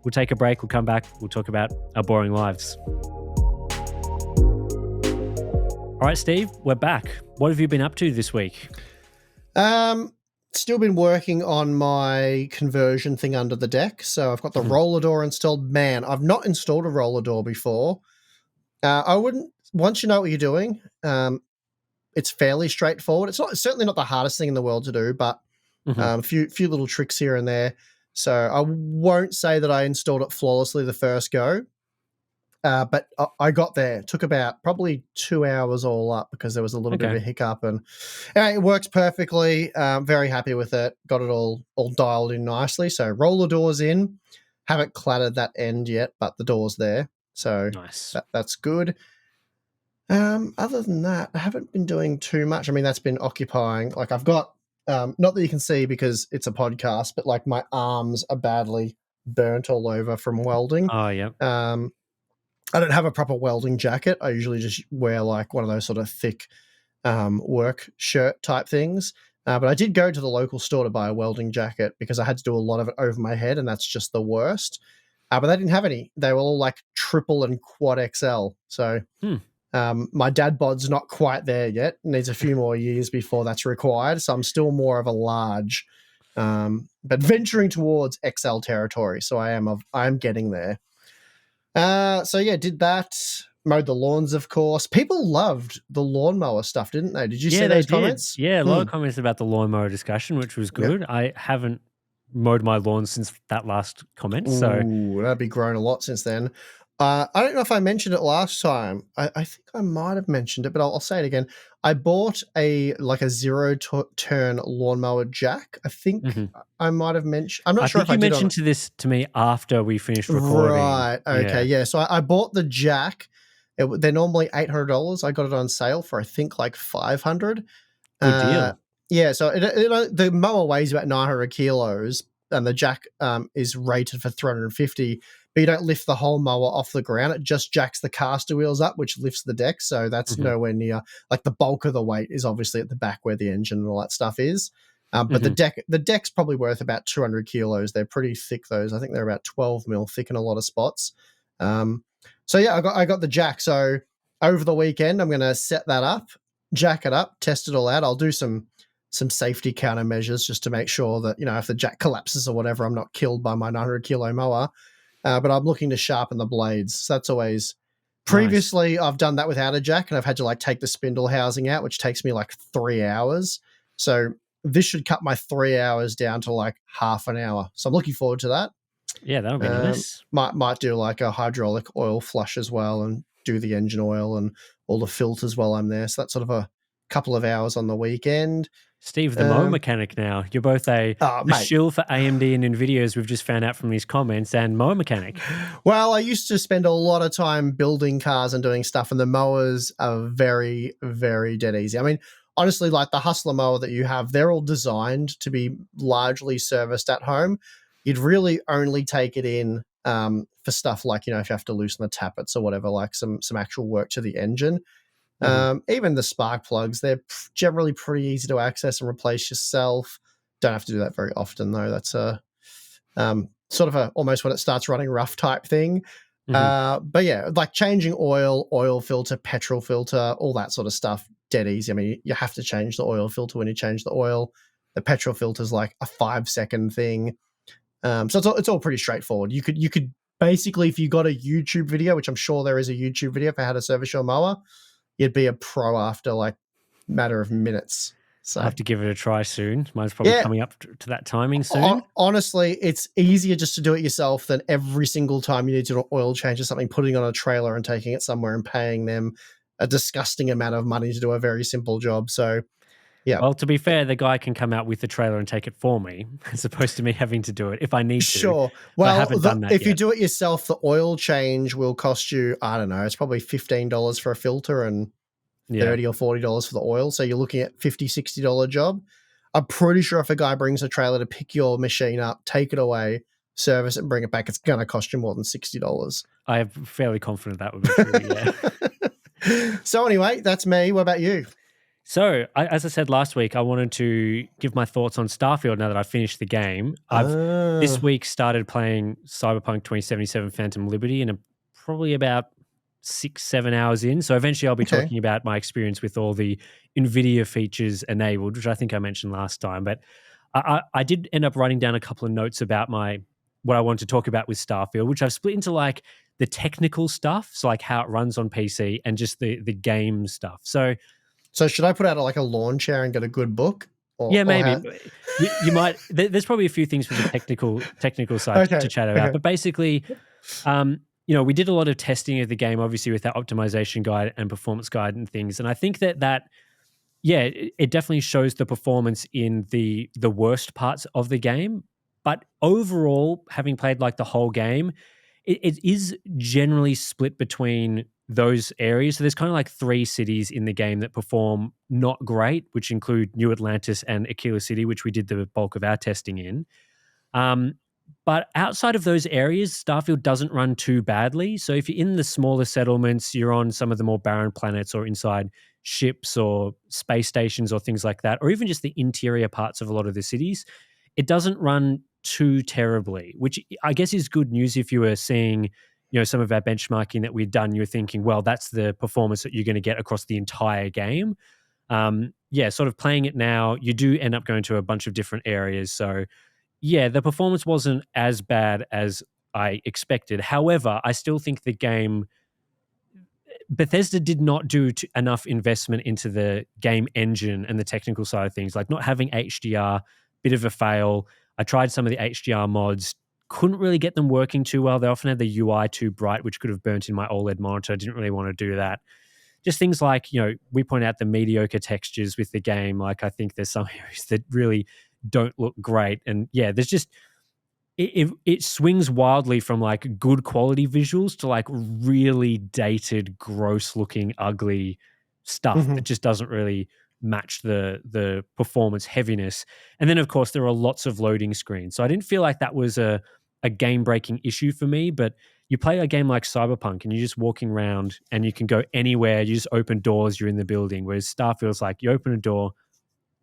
A: we'll take a break. We'll come back. We'll talk about our boring lives. All right, Steve, we're back. What have you been up to this week?
B: Still been working on my conversion thing under the deck. So I've got the roller door installed. Man, I've not installed a roller door before. I wouldn't, once you know what you're doing, it's fairly straightforward. It's certainly not the hardest thing in the world to do, but a few little tricks here and there. So I won't say that I installed it flawlessly the first go, but I got there. It took about probably 2 hours all up because there was a little bit of a hiccup, and it works perfectly. Very happy with it. Got it all dialed in nicely. So roller doors in. Haven't clattered that end yet, but the door's there. So
A: nice.
B: That's good. Other than that, I haven't been doing too much. I mean, that's been occupying. Like I've got, not that you can see because it's a podcast, but like my arms are badly burnt all over from welding.
A: Oh, yeah.
B: I don't have a proper welding jacket. I usually just wear like one of those sort of thick work shirt type things. But I did go to the local store to buy a welding jacket because I had to do a lot of it over my head, and that's just the worst. But they didn't have any. They were all like triple and quad XL. So my dad bod's not quite there yet. Needs a few more years before that's required. So I'm still more of a large, but venturing towards XL territory. So I am getting there. So yeah, did that. Mowed the lawns, of course. People loved the lawnmower stuff, didn't they? Did you see those comments?
A: Yeah, a lot of comments about the lawnmower discussion, which was good. Yep. I haven't mowed my lawn since that last comment. So
B: that'd be grown a lot since then. I don't know if I mentioned it last time. I think I might have mentioned it, but I'll say it again. I bought a zero-turn lawnmower jack. I think I might have mentioned. I'm not sure if I did.
A: You mentioned this to me after we finished recording.
B: Right. Okay. Yeah. So I bought the jack. They're normally $800. I got it on sale for I think like $500.
A: Good deal.
B: Yeah. So the mower weighs about 900 kilos, and the jack is rated for 350. But you don't lift the whole mower off the ground. It just jacks the caster wheels up, which lifts the deck. So that's nowhere near, like the bulk of the weight is obviously at the back where the engine and all that stuff is. But the deck's probably worth about 200 kilos. They're pretty thick, those. I think they're about 12 mil thick in a lot of spots. So yeah, I got the jack. So over the weekend, I'm going to set that up, jack it up, test it all out. I'll do some safety countermeasures just to make sure that, if the jack collapses or whatever, I'm not killed by my 900 kilo mower. But I'm looking to sharpen the blades. So that's always previously nice. I've done that without a jack, and I've had to like take the spindle housing out, which takes me like 3 hours. So this should cut my 3 hours down to like half an hour. So I'm looking forward to that.
A: Yeah, that'll be nice.
B: Might do like a hydraulic oil flush as well, and do the engine oil and all the filters while I'm there. So that's sort of a couple of hours on the weekend.
A: Steve, the mower mechanic now. You're both a shill for AMD and NVIDIA, as we've just found out from these comments, and mower mechanic.
B: Well, I used to spend a lot of time building cars and doing stuff, and the mowers are very, very dead easy. I mean, honestly, like the Hustler mower that you have, they're all designed to be largely serviced at home. You'd really only take it in for stuff like, if you have to loosen the tappets or whatever, like some actual work to the engine. Even the spark plugs, they're generally pretty easy to access and replace yourself. Don't have to do that very often, though. That's a sort of a almost when it starts running rough type thing. But yeah, like changing oil filter, petrol filter, all that sort of stuff, dead easy. I mean, you have to change the oil filter when you change the oil. The petrol filter is like a 5-second thing. So it's all pretty straightforward. You could basically, if you got a YouTube video, which I'm sure there is a YouTube video for how to service your mower, you'd be a pro after like matter of minutes.
A: I'll
B: So
A: have to give it a try soon. Mine's probably
B: yeah,
A: coming up to that timing soon.
B: honestly, it's easier just to do it yourself than every single time you need to do an oil change or something, putting on a trailer and taking it somewhere and paying them a disgusting amount of money to do a very simple job. So yeah,
A: Well, to be fair, the guy can come out with the trailer and take it for me, as opposed to me having to do it if I need to.
B: sure.
A: But I
B: Well,
A: haven't done that
B: if you
A: yet.
B: do it yourself, the oil change will cost you, I don't know, it's probably $15 for a filter and
A: Yeah.
B: $30 or $40 for the oil. So you're looking at $50, $60 job. I'm pretty sure if a guy brings a trailer to pick your machine up, take it away, service it, and bring it back, it's going to cost you more than $60.
A: I am fairly confident that would be true, yeah.
B: So anyway, that's me. What about you?
A: So, as I said last week, I wanted to give my thoughts on Starfield now that I've finished the game. I've this
B: Ah,
A: week started playing Cyberpunk 2077 Phantom Liberty, and I'm probably about 6, 7 hours in. So eventually I'll be
B: okay.
A: talking about my experience with all the NVIDIA features enabled, which I think I mentioned last time. But I did end up writing down a couple of notes about what I wanted to talk about with Starfield, which I've split into like the technical stuff, so like how it runs on PC, and just the game stuff. So
B: So should I put out like a lawn chair and get a good book,
A: yeah,
B: or
A: maybe
B: how?
A: but you might. There's probably a few things for the technical side to
B: Okay,
A: chat about,
B: okay.
A: but basically, we did a lot of testing of the game, obviously with that optimization guide and performance guide and things, and I think that yeah, it definitely shows the performance in the worst parts of the game, but overall, having played like the whole game, it is generally split between those areas. So there's kind of like three cities in the game that perform not great, which include New Atlantis and Aquila City, which we did the bulk of our testing in. Um, but outside of those areas, Starfield doesn't run too badly. So if you're in the smaller settlements, you're on some of the more barren planets or inside ships or space stations or things like that, or even just the interior parts of a lot of the cities, it doesn't run too terribly, which I guess is good news if you were seeing, some of our benchmarking that we'd done. You're thinking, well, that's the performance that you're going to get across the entire game. Yeah, sort of playing it now, you do end up going to a bunch of different areas. So yeah, the performance wasn't as bad as I expected. However, I still think the game Bethesda did not do enough investment into the game engine and the technical side of things, like not having HDR, bit of a fail. I tried some of the HDR mods, couldn't really get them working too well. They often had the UI too bright, which could have burnt in my OLED monitor. I didn't really want to do that. Just things like, we point out the mediocre textures with the game. Like, I think there's some areas that really don't look great. And yeah, there's just it swings wildly from like good quality visuals to like really dated, gross looking, ugly stuff that
B: Mhm.
A: just doesn't really match the performance heaviness. And then of course there are lots of loading screens. So I didn't feel like that was a game breaking issue for me, but you play a game like Cyberpunk and you're just walking around and you can go anywhere, you just open doors, you're in the building. Whereas Starfield's like you open a door,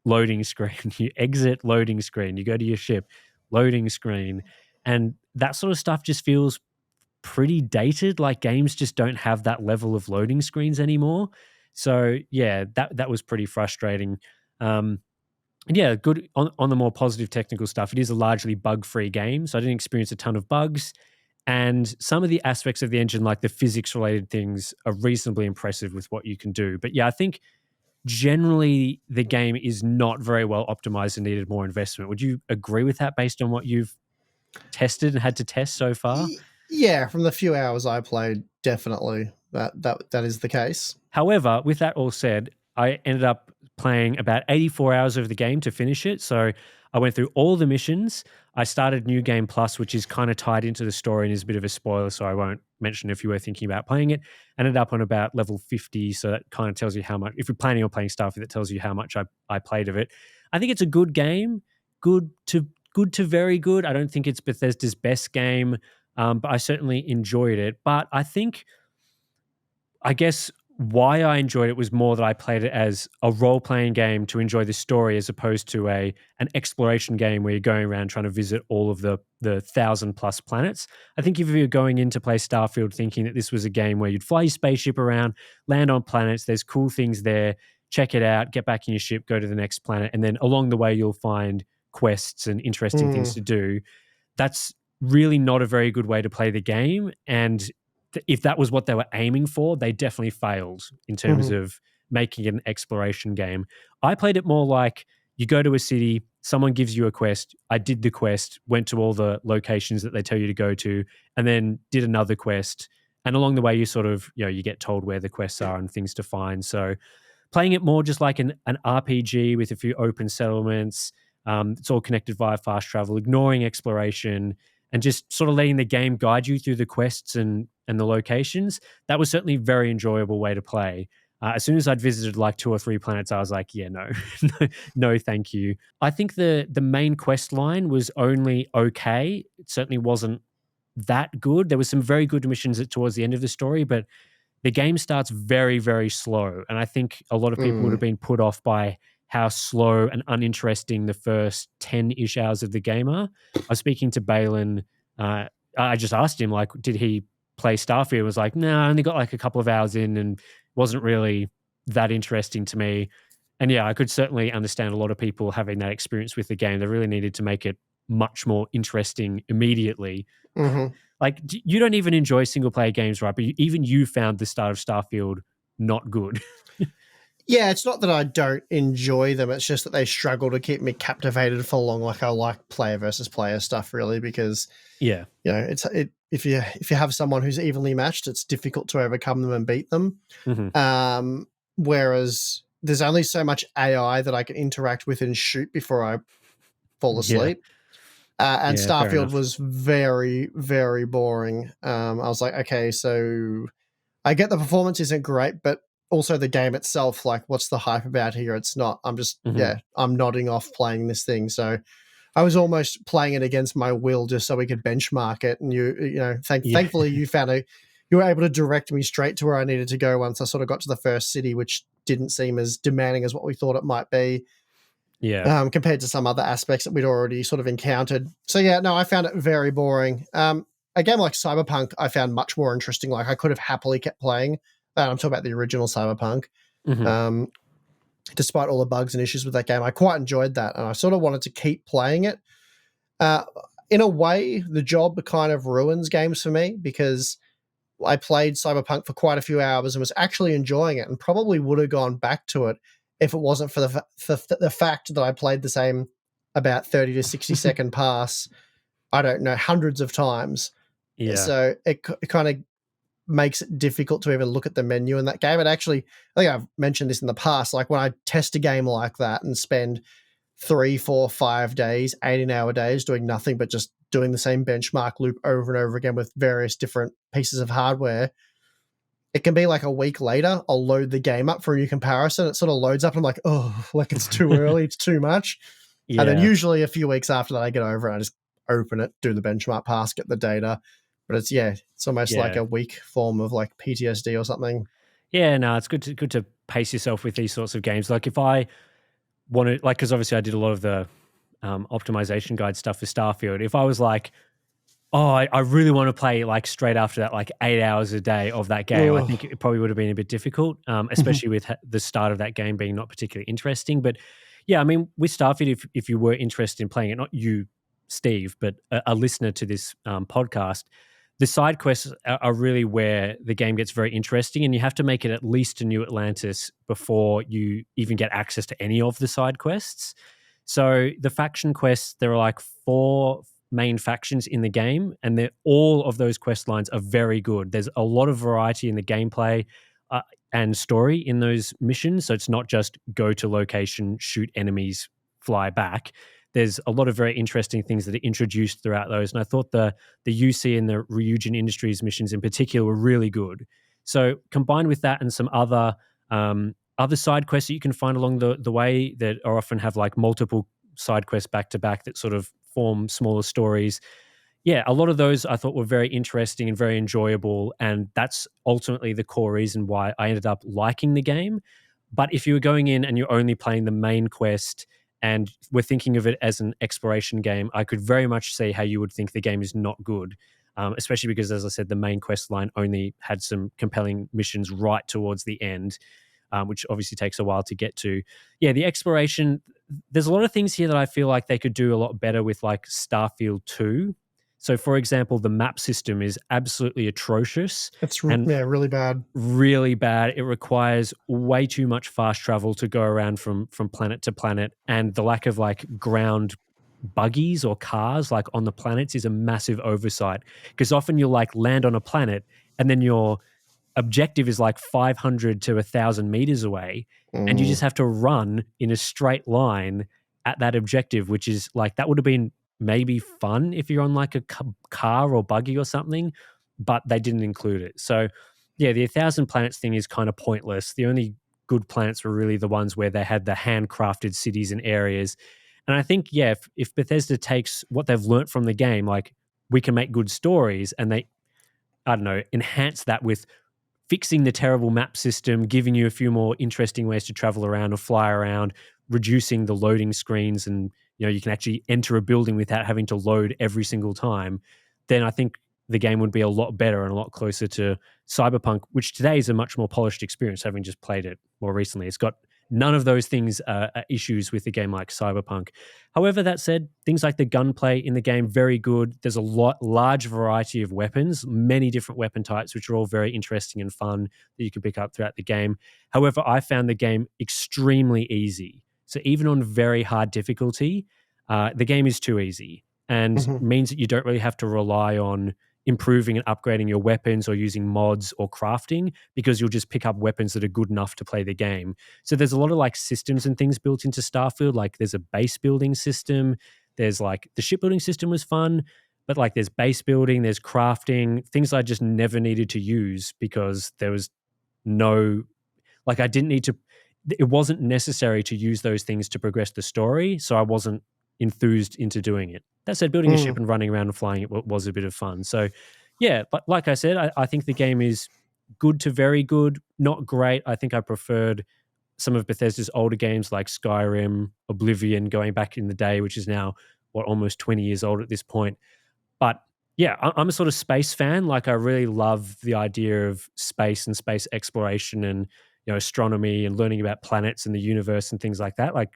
A: loading screen, you exit, loading screen, you go to your ship, loading screen. And that sort of stuff just feels pretty dated. Like games just don't have that level of loading screens anymore. So yeah, that was pretty frustrating. Um, and yeah, good on the more positive technical stuff. It is a largely bug-free game, so I didn't experience a ton of bugs. And some of the aspects of the engine, like the physics-related things, are reasonably impressive with what you can do. But yeah, I think generally the game is not very well optimized and needed more investment. Would you agree with that based on what you've tested and had to test so far?
B: Yeah, from the few hours I played, definitely that is the case.
A: However, with that all said, I ended up playing about 84 hours of the game to finish it. So I went through all the missions. I started New Game Plus, which is kind of tied into the story and is a bit of a spoiler, so I won't mention if you were thinking about playing it. Ended up on about level 50, so that kind of tells you how much, if you're planning on playing Starfield, that tells you how much I played of it. I think it's a good game, good to very good. I don't think it's Bethesda's best game, but I certainly enjoyed it. But I guess why I enjoyed it was more that I played it as a role-playing game to enjoy the story as opposed to an exploration game where you're going around trying to visit all of the 1,000+ planets. I think if you're going in to play Starfield thinking that this was a game where you'd fly your spaceship around, land on planets, there's cool things there, check it out, get back in your ship, go to the next planet, and then along the way you'll find quests and interesting things
B: Mm.
A: to do. That's really not a very good way to play the game, and if that was what they were aiming for, they definitely failed in terms
B: Mhm.
A: of making an exploration game. I played it more like you go to a city, someone gives you a quest. I did the quest, went to all the locations that they tell you to go to, and then did another quest. And along the way, you sort of, you get told where the quests are and things to find. So playing it more just like an RPG with a few open settlements. It's all connected via fast travel, ignoring exploration, and just sort of letting the game guide you through the quests and the locations. That was certainly a very enjoyable way to play. As soon as I'd visited like 2 or 3 planets, I was like, yeah, no, no, no, thank you. I think the main quest line was only okay. It certainly wasn't that good. There was some very good missions towards the end of the story, but the game starts very, very slow. And I think a lot of people would have
B: Mm.
A: been put off by how slow and uninteresting the first 10 ish hours of the game are. I was speaking to Balin. I just asked him, like, did he play Starfield? He was like, no, I only got like a couple of hours in and wasn't really that interesting to me. And yeah, I could certainly understand a lot of people having that experience with the game. They really needed to make it much more interesting immediately.
B: Mhm.
A: Like, you don't even enjoy single player games, right? But even you found the start of Starfield not good.
B: Yeah, it's not that I don't enjoy them. It's just that they struggle to keep me captivated for long. Like I like player versus player stuff really because
A: Yeah.
B: if you have someone who's evenly matched, it's difficult to overcome them and beat them.
A: Hmm.
B: Um, Whereas there's only so much AI that I can interact with and shoot before I fall
A: Yeah.
B: asleep. And
A: Yeah. Fair
B: Starfield
A: enough.
B: was very, very boring. I was like, okay, so I get the performance isn't great, but also the game itself, like, what's the hype about here? It's not. I'm just,
A: Hmm.
B: yeah, I'm nodding off playing this thing. So I was almost playing it against my will just so we could benchmark it. And
A: Yeah.
B: thankfully you were able to direct me straight to where I needed to go once I sort of got to the first city, which didn't seem as demanding as what we thought it might be,
A: Yeah.
B: compared to some other aspects that we'd already sort of encountered. So yeah, no, I found it very boring. A game like Cyberpunk, I found much more interesting. Like I could have happily kept playing. I'm talking about the original Cyberpunk.
A: Hmm.
B: Um, Despite all the bugs and issues with that game, I quite enjoyed that, and I sort of wanted to keep playing it. Uh, in a way, the job kind of ruins games for me because I played Cyberpunk for quite a few hours and was actually enjoying it, and probably would have gone back to it if it wasn't for the fact that I played the same about 30 to 60 second pass. I don't know, hundreds of times.
A: Yeah.
B: So it kind of makes it difficult to even look at the menu in that game. And actually, I think I've mentioned this in the past. Like when I test a game like that and spend 3, 4, 5 days, 18-hour days doing nothing but just doing the same benchmark loop over and over again with various different pieces of hardware, it can be like a week later, I'll load the game up for a new comparison. It sort of loads up and I'm like, oh, like it's too early, it's too much. And then
A: Yeah.
B: usually a few weeks after that, I get over it. I just open it, do the benchmark pass, get the data. But it's almost like
A: Yeah.
B: a weak form of like PTSD or something.
A: Yeah. No, it's good to pace yourself with these sorts of games. Like if I wanted, like, because obviously I did a lot of the optimization guide stuff for Starfield. If I was like, oh, I really want to play like straight after that, like 8 hours a day of that game. I think
B: Ugh.
A: it probably would have been a bit difficult, especially with the start of that game being not particularly interesting. But yeah, I mean, with Starfield, if you were interested in playing it, not you, Steve, but a listener to this podcast, the side quests are really where the game gets very interesting, and you have to make it at least to New Atlantis before you even get access to any of the side quests. So the faction quests, there are like 4 main factions in the game, and all of those quest lines are very good. There's a lot of variety in the gameplay and story in those missions. So it's not just go to location, shoot enemies, fly back. There's a lot of very interesting things that are introduced throughout those. And I thought the UC and the Ryujin Industries missions in particular were really good. So combined with that and some other side quests that you can find along the way that are often have like multiple side quests back to back that sort of form smaller stories. Yeah, a lot of those I thought were very interesting and very enjoyable. And that's ultimately the core reason why I ended up liking the game. But if you were going in and you're only playing the main quest and we're thinking of it as an exploration game, I could very much see how you would think the game is not good. Especially because, as I said, the main quest line only had some compelling missions right towards the end, which obviously takes a while to get to. Yeah, the exploration, there's a lot of things here that I feel like they could do a lot better with, like Starfield 2. So, for example, the map system is absolutely atrocious
B: It's
A: and
B: yeah, really bad.
A: really bad. It requires way too much fast travel to go around from planet to planet, and the lack of like ground buggies or cars like on the planets is a massive oversight, because often you'll like land on a planet and then your objective is like 500 to 1,000 meters away, and you
B: Mm.
A: just have to run in a straight line at that objective, which is like that would have been maybe fun if you're on like a car or buggy or something, but they didn't include it. So yeah, the 1,000 planets thing is kind of pointless. The only good planets were really the ones where they had the handcrafted cities and areas. And I think, yeah, if Bethesda takes what they've learnt from the game, like we can make good stories, and they, I don't know, enhance that with fixing the terrible map system, giving you a few more interesting ways to travel around or fly around, reducing the loading screens, and you can actually enter a building without having to load every single time, then I think the game would be a lot better and a lot closer to Cyberpunk, which today is a much more polished experience, having just played it more recently. It's got none of those things issues with a game like Cyberpunk. However, that said, things like the gunplay in the game, very good. There's a large variety of weapons, many different weapon types, which are all very interesting and fun that you can pick up throughout the game. However, I found the game extremely easy. So even on very hard difficulty, the game is too easy, and
B: Mhm.
A: means that you don't really have to rely on improving and upgrading your weapons or using mods or crafting, because you'll just pick up weapons that are good enough to play the game. So there's a lot of like systems and things built into Starfield. Like there's a base building system. There's like the shipbuilding system was fun, but like there's base building, there's crafting, things I just never needed to use because there was no, like I didn't need to, it wasn't necessary to use those things to progress the story. So I wasn't enthused into doing it. That said, building a ship
B: Mm.
A: and running around and flying it was a bit of fun. So yeah, but like I said, I think the game is good to very good, not great. I think I preferred some of Bethesda's older games like Skyrim, Oblivion, going back in the day, which is now what, almost 20 years old at this point. But yeah, I'm a sort of space fan. Like I really love the idea of space and space exploration and astronomy and learning about planets and the universe and things like that. Like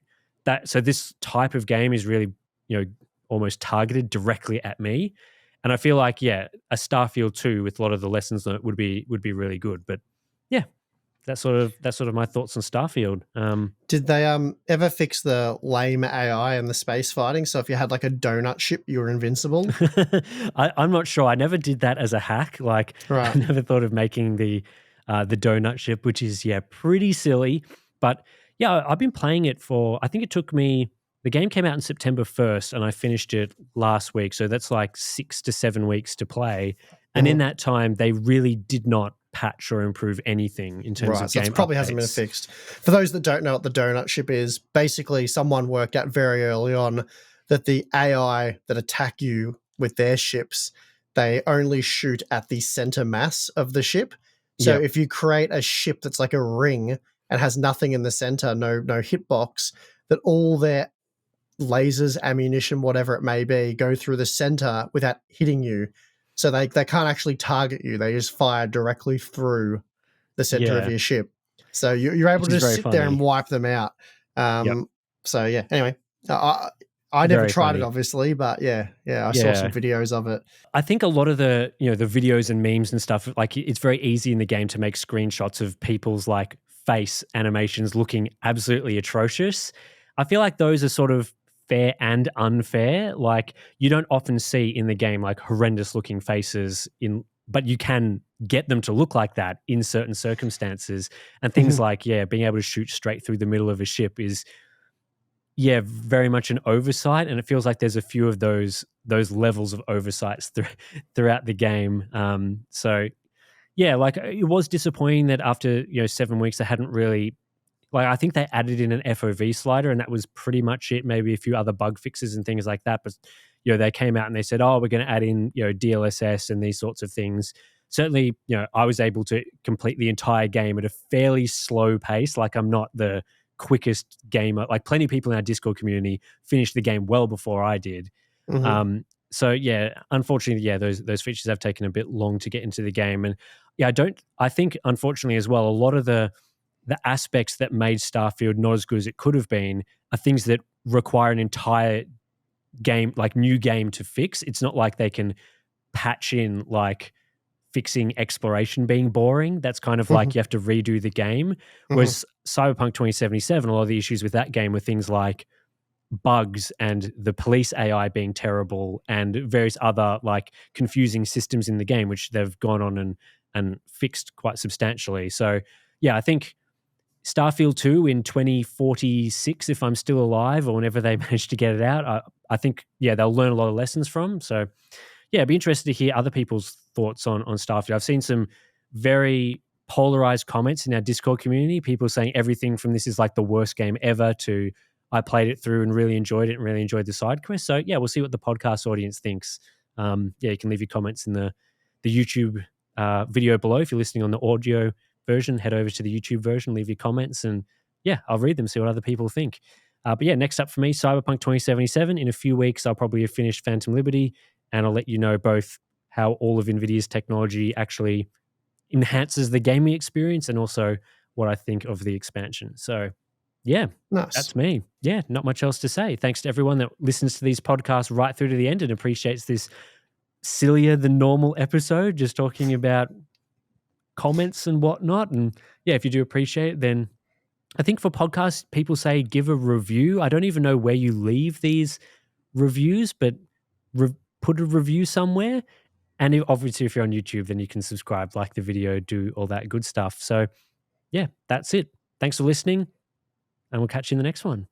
A: that. So this type of game is really you know almost targeted directly at me. And I feel like, yeah, a Starfield 2 with a lot of the lessons learned would be really good. But yeah, that's sort of my thoughts on Starfield.
B: Did they ever fix the lame AI and the space fighting? So if you had like a donut ship, you were invincible.
A: I'm not sure. I never did that as a hack. Like I
B: Right.
A: never thought of making the donut ship, which is yeah pretty silly. But yeah, I've been playing it for. I think it took me. The game came out in September 1st, and I finished it last week. So that's like 6 to 7 weeks to play. And in
B: Mhm.
A: that time, they really did not patch or improve anything in terms
B: Right.
A: of
B: So
A: game
B: it probably hasn't been
A: updates.
B: fixed. For those that don't know what the donut ship is, basically someone worked out very early on that the AI that attack you with their ships, they only shoot at the center mass of the ship. So
A: Yep.
B: if you create a ship that's like a ring and has nothing in the center, no hitbox, that all their lasers, ammunition, whatever it may be, go through the center without hitting you. So they can't actually target you. They just fire directly through the center of
A: Yeah,
B: your ship. So you're able
A: which
B: to
A: is
B: just
A: very
B: sit there and
A: funny.
B: wipe them out.
A: Yep,
B: So yeah. Anyway, I never
A: very
B: tried it,
A: funny.
B: obviously, but yeah, I saw some
A: Yeah.
B: videos of it.
A: I think a lot of the videos and memes and stuff, like it's very easy in the game to make screenshots of people's like face animations looking absolutely atrocious. I feel like those are sort of fair and unfair. Like you don't often see in the game like horrendous looking faces but you can get them to look like that in certain circumstances. And things
B: Mhm.
A: like, yeah, being able to shoot straight through the middle of a ship is yeah, very much an oversight, and it feels like there's a few of those levels of oversights throughout the game. So yeah, like it was disappointing that after 7 weeks, they hadn't really like I think they added in an FOV slider, and that was pretty much it. Maybe a few other bug fixes and things like that, but they came out and they said, "Oh, we're going to add in DLSS and these sorts of things." Certainly, I was able to complete the entire game at a fairly slow pace. Like I'm not the quickest gamer. Like plenty of people in our Discord community finished the game well before I did.
B: Mhm.
A: So yeah, unfortunately, yeah, those features have taken a bit long to get into the game, and yeah, I think unfortunately as well, a lot of the aspects that made Starfield not as good as it could have been are things that require an entire new game to fix. It's not like they can patch in like fixing exploration being boring. That's kind of
B: Mhm,
A: like you have to redo the game.
B: mhm,
A: Whereas Cyberpunk 2077, a lot of the issues with that game were things like bugs and the police AI being terrible and various other like confusing systems in the game, which they've gone on and fixed quite substantially. So yeah, I think Starfield 2 in 2046, if I'm still alive or whenever they manage to get it out, I think, yeah, they'll learn a lot of lessons from. So yeah, I'd be interested to hear other people's thoughts on Starfield. I've seen some very polarized comments in our Discord community. People saying everything from this is like the worst game ever to I played it through and really enjoyed it and really enjoyed the side quest. So yeah, we'll see what the podcast audience thinks. Yeah, you can leave your comments in the YouTube video below. If you're listening on the audio version, head over to the YouTube version, leave your comments, and yeah, I'll read them, see what other people think. But yeah, next up for me, Cyberpunk 2077. In a few weeks, I'll probably have finished Phantom Liberty, and I'll let you know both how all of NVIDIA's technology actually enhances the gaming experience and also what I think of the expansion. So, yeah,
B: nice.
A: that's me. Yeah, not much else to say. Thanks to everyone that listens to these podcasts right through to the end and appreciates this sillier than normal episode, just talking about comments and whatnot. And yeah, if you do appreciate it, then I think for podcasts, people say give a review. I don't even know where you leave these reviews, but put a review somewhere. And obviously, if you're on YouTube, then you can subscribe, like the video, do all that good stuff. So, yeah, that's it. Thanks for listening, and we'll catch you in the next one.